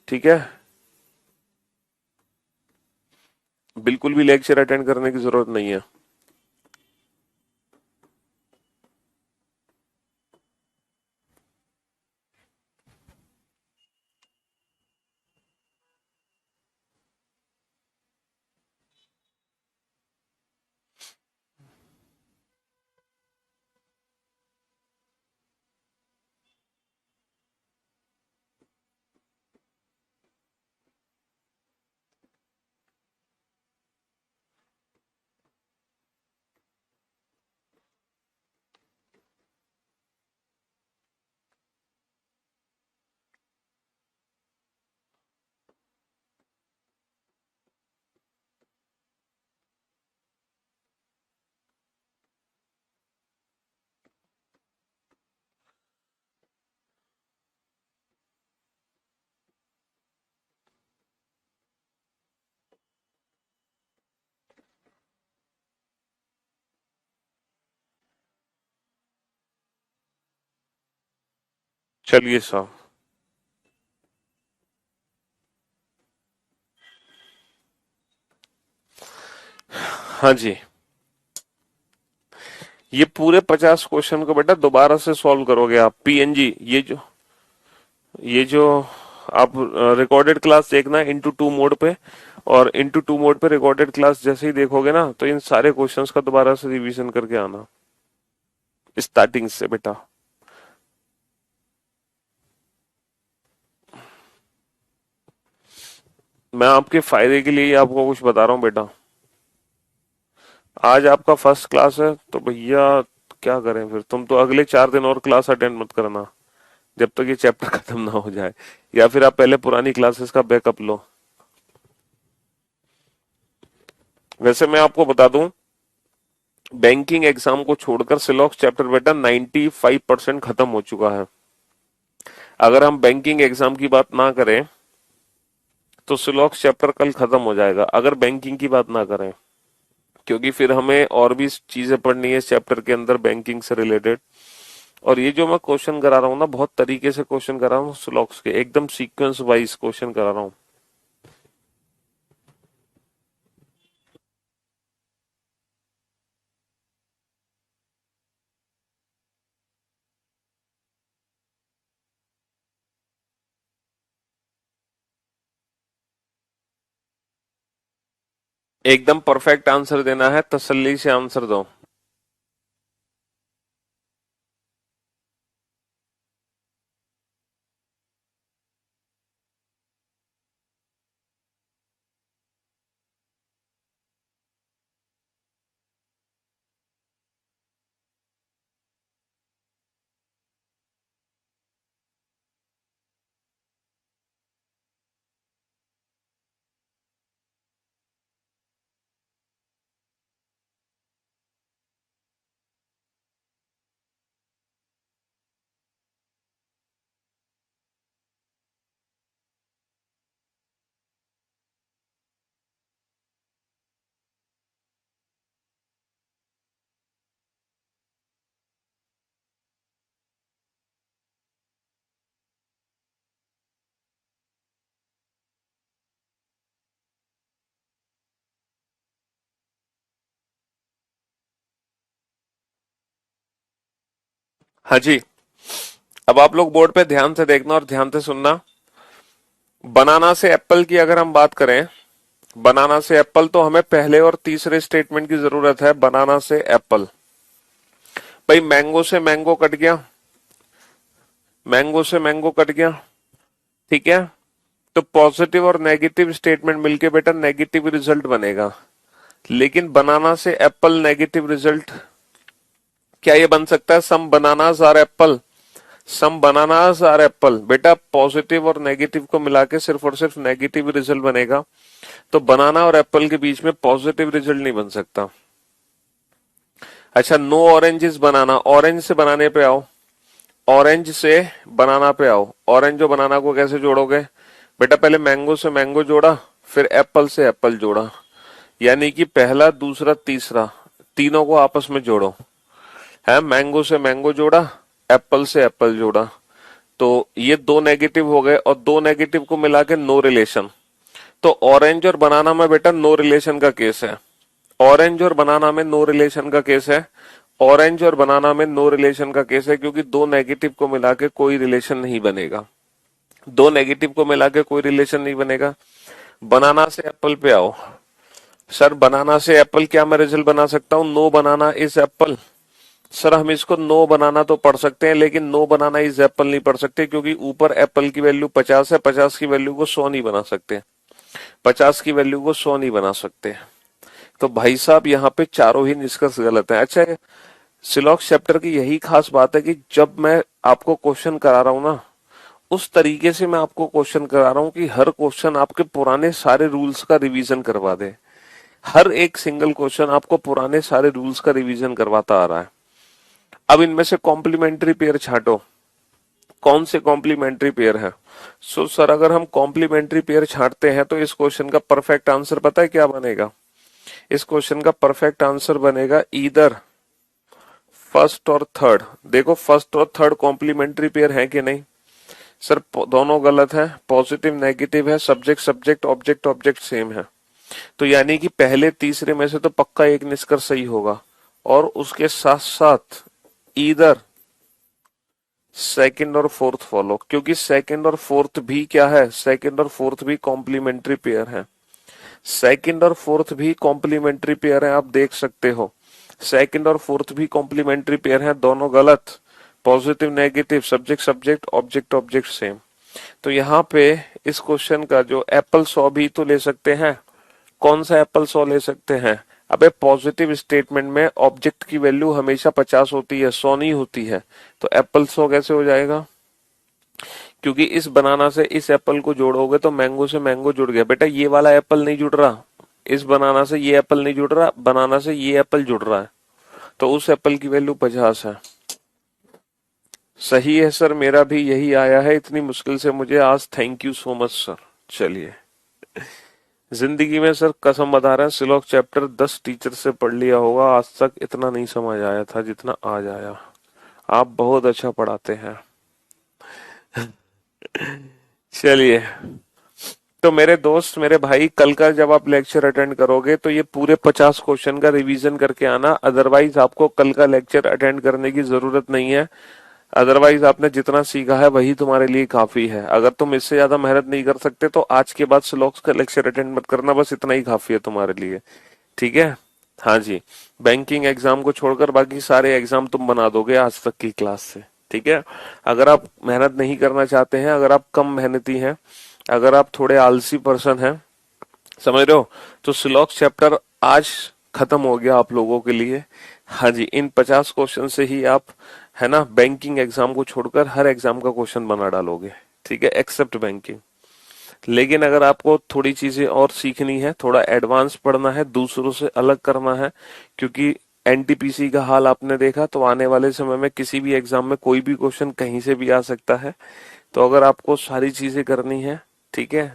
ठीक है, बिल्कुल भी लेक्चर अटेंड करने की जरूरत नहीं है। चलिए साहब। हाँ जी, ये पूरे 50 क्वेश्चन को बेटा दोबारा से सॉल्व करोगे आप। पीएनजी, ये जो आप रिकॉर्डेड क्लास देखना इंटू टू मोड पे, और इंटू टू मोड पे रिकॉर्डेड क्लास जैसे ही देखोगे ना, तो इन सारे क्वेश्चंस का दोबारा से रिवीजन करके आना स्टार्टिंग से बेटा। मैं आपके फायदे के लिए ही आपको कुछ बता रहा हूँ बेटा। आज आपका फर्स्ट क्लास है तो भैया क्या करें फिर, तुम तो अगले 4 दिन और क्लास अटेंड मत करना जब तक ये चैप्टर खत्म ना हो जाए, या फिर आप पहले पुरानी क्लासेस का बैकअप लो। वैसे मैं आपको बता दूं, बैंकिंग एग्जाम को छोड़कर सिलॉक्स चैप्टर बेटा 95% खत्म हो चुका है। अगर हम बैंकिंग एग्जाम की बात ना करें तो सिलॉक्स चैप्टर कल खत्म हो जाएगा, अगर बैंकिंग की बात ना करें, क्योंकि फिर हमें और भी चीजें पढ़नी है इस चैप्टर के अंदर बैंकिंग से रिलेटेड। और ये जो मैं क्वेश्चन करा रहा हूँ ना, बहुत तरीके से क्वेश्चन करा रहा हूँ सिलॉक्स के, एकदम सीक्वेंस वाइज क्वेश्चन करा रहा हूँ। एकदम परफेक्ट आंसर देना है, तसल्ली से आंसर दो। हाँ जी, अब आप लोग बोर्ड पे ध्यान से देखना और ध्यान से सुनना। बनाना से एप्पल की अगर हम बात करें, बनाना से एप्पल, तो हमें पहले और तीसरे स्टेटमेंट की जरूरत है। बनाना से एप्पल, भाई मैंगो से मैंगो कट गया, मैंगो से मैंगो कट गया, ठीक है। तो पॉजिटिव और नेगेटिव स्टेटमेंट मिलके बेटा नेगेटिव रिजल्ट बनेगा। लेकिन बनाना से एप्पल नेगेटिव रिजल्ट, क्या ये बन सकता है? Some bananas are apple, some bananas are apple, बेटा पॉजिटिव और नेगेटिव को मिला के सिर्फ और सिर्फ नेगेटिव रिजल्ट बनेगा। तो बनाना और एप्पल के बीच में पॉजिटिव रिजल्ट नहीं बन सकता। अच्छा, नो ऑरेंज बनाना, ऑरेंज से बनाने पे आओ, ऑरेंज से बनाना पे आओ। ऑरेंज और बनाना को कैसे जोड़ोगे बेटा? पहले मैंगो से मैंगो जोड़ा, फिर एप्पल से एप्पल जोड़ा, यानी कि पहला दूसरा तीसरा तीनों को आपस में जोड़ो। है, मैंगो से मैंगो जोड़ा, एप्पल से एप्पल जोड़ा, तो ये दो नेगेटिव हो गए, और दो नेगेटिव को मिला के नो रिलेशन। तो ऑरेंज और बनाना में बेटा नो रिलेशन का केस है, ऑरेंज और बनाना में नो रिलेशन का केस है, ऑरेंज और बनाना में नो रिलेशन का केस है, क्योंकि दो नेगेटिव को मिला के कोई रिलेशन नहीं बनेगा, दो नेगेटिव को मिला के कोई रिलेशन नहीं बनेगा। बनाना से एप्पल पे आओ। सर बनाना से एप्पल क्या मैं रिजल्ट बना सकता हूं? No banana is apple. Sir हम इसको नो बनाना तो पढ़ सकते हैं, लेकिन नो बनाना इज एप्पल नहीं पढ़ सकते, क्योंकि ऊपर एप्पल की वैल्यू 50 है, 50 की वैल्यू को 100 नहीं बना सकते, 50 की वैल्यू को 100 नहीं बना सकते। तो भाई साहब यहाँ पे चारों ही निष्कर्ष गलत है। अच्छा, सिलॉक्स चैप्टर की यही खास बात है कि जब मैं आपको क्वेश्चन करा रहा हूं ना, उस तरीके से मैं आपको क्वेश्चन करा रहा हूं कि हर क्वेश्चन आपके पुराने सारे रूल्स का रिवीजन करवा दे। हर एक सिंगल क्वेश्चन आपको पुराने सारे रूल्स का रिवीजन करवाता आ रहा है। अब इनमें से कॉम्प्लीमेंट्री पेयर छांटो, कौन से कॉम्प्लीमेंट्री पेयर है? सर अगर हम कॉम्प्लीमेंट्री पेयर छांटते हैं तो इस क्वेश्चन का परफेक्ट आंसर पता है क्या बनेगा? इस क्वेश्चन का परफेक्ट आंसर बनेगा ईदर फर्स्ट और थर्ड। देखो फर्स्ट और थर्ड कॉम्प्लीमेंट्री पेयर है कि नहीं? सर दोनों गलत है, पॉजिटिव नेगेटिव है, subject subject object object same है। तो यानी कि पहले तीसरे में से तो पक्का एक निष्कर्ष सही होगा, और उसके साथ साथ ईदर सेकंड और फोर्थ फॉलो, क्योंकि सेकंड और फोर्थ भी क्या है, सेकंड और फोर्थ भी कॉम्प्लीमेंट्री पेयर है। सेकंड और फोर्थ भी कॉम्प्लीमेंट्री पेयर है, आप देख सकते हो। सेकंड और फोर्थ भी कॉम्प्लीमेंट्री पेयर है, दोनों गलत। Positive negative, subject subject, object object same. तो यहाँ पे इस क्वेश्चन का जो एप्पल 100 भी तो ले सकते हैं। कौन सा एप्पल 100 ले सकते हैं? अबे पॉजिटिव स्टेटमेंट में ऑब्जेक्ट की वैल्यू हमेशा 50 होती है, 100 नहीं होती है। तो एप्पल 100 कैसे हो जाएगा? क्योंकि इस बनाना से इस एप्पल को जोड़ोगे तो मैंगो से मैंगो जुड़ गया। बेटा ये वाला एप्पल नहीं जुड़ रहा, इस बनाना से ये एप्पल नहीं जुड़ रहा, बनाना से ये एप्पल जुड़ रहा है, तो उस एप्पल की वैल्यू 50 है। सही है सर, मेरा भी यही आया है, इतनी मुश्किल से मुझे आज। Thank you so much sir. चलिए, जिंदगी में सर कसम बता रहे हैं, सिलोक चैप्टर 10 टीचर से पढ़ लिया होगा, आज तक इतना नहीं समझ आया था जितना आज आया। आप बहुत अच्छा पढ़ाते हैं। चलिए, तो मेरे दोस्त, मेरे भाई, कल का जब आप लेक्चर अटेंड करोगे तो ये पूरे 50 क्वेश्चन का रिवीजन करके आना, अदरवाइज आपको कल का लेक्चर अटेंड करने की जरूरत नहीं है। अदरवाइज आपने जितना सीखा है वही तुम्हारे लिए काफी है। अगर तुम इससे ज्यादा मेहनत नहीं कर सकते तो आज के बाद स्लॉक्स का लेक्चर अटेंड मत करना, बस इतना ही काफी है तुम्हारे लिए। ठीक है? हाँ जी, बैंकिंग एग्जाम को छोड़कर बाकी सारे एग्जाम तुम बना दोगे आज तक की क्लास से। ठीक है? अगर आप मेहनत नहीं करना चाहते हैं, अगर आप कम मेहनती हैं, अगर आप थोड़े आलसी पर्सन हैं, समझ रहे हो, तो स्लॉक चैप्टर आज खत्म हो गया आप लोगों के लिए। हाँ जी, इन 50 क्वेश्चन से ही आप, है ना, बैंकिंग एग्जाम को छोड़कर हर एग्जाम का क्वेश्चन बना डालोगे। ठीक है? Except banking. लेकिन अगर आपको थोड़ी चीजें और सीखनी है, थोड़ा एडवांस पढ़ना है, दूसरों से अलग करना है, क्योंकि एनटीपीसी का हाल आपने देखा, तो आने वाले समय में किसी भी एग्जाम में कोई भी क्वेश्चन कहीं से भी आ सकता है। तो अगर आपको सारी चीजें करनी है, ठीक है,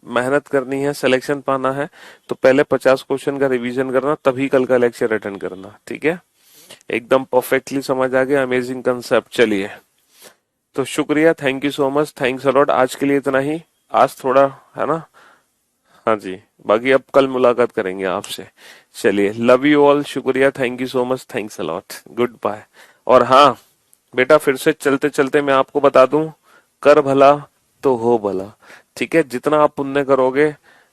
मेहनत करनी है, सिलेक्शन पाना है, तो पहले 50 क्वेश्चन का रिवीजन करना, तभी कल का लेक्चर अटेंड करना। ठीक है? एकदम परफेक्टली समझ आ गया, अमेजिंग कंसेप्ट। चलिए, तो शुक्रिया, thank you so much, thanks allot. आज के लिए इतना ही, आज थोड़ा, है ना। हाँ जी, बाकी अब कल मुलाकात करेंगे आपसे। चलिए, लव यू ऑल, शुक्रिया, thank you so much, thanks a lot, goodbye. और हाँ बेटा, फिर से चलते चलते मैं आपको बता दूं, कर भला तो हो भला। ठीक है? जितना आप पुण्य करोगे,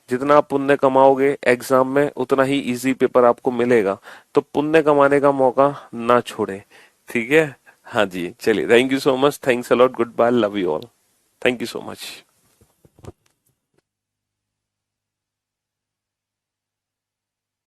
जितना आप पुण्य कमाओगे एग्जाम में, उतना ही इजी पेपर आपको मिलेगा। तो पुण्य कमाने का मौका ना छोड़े। ठीक है? हाँ जी, चलिए, thank you so much, thanks a lot, goodbye, love you all, thank you so much.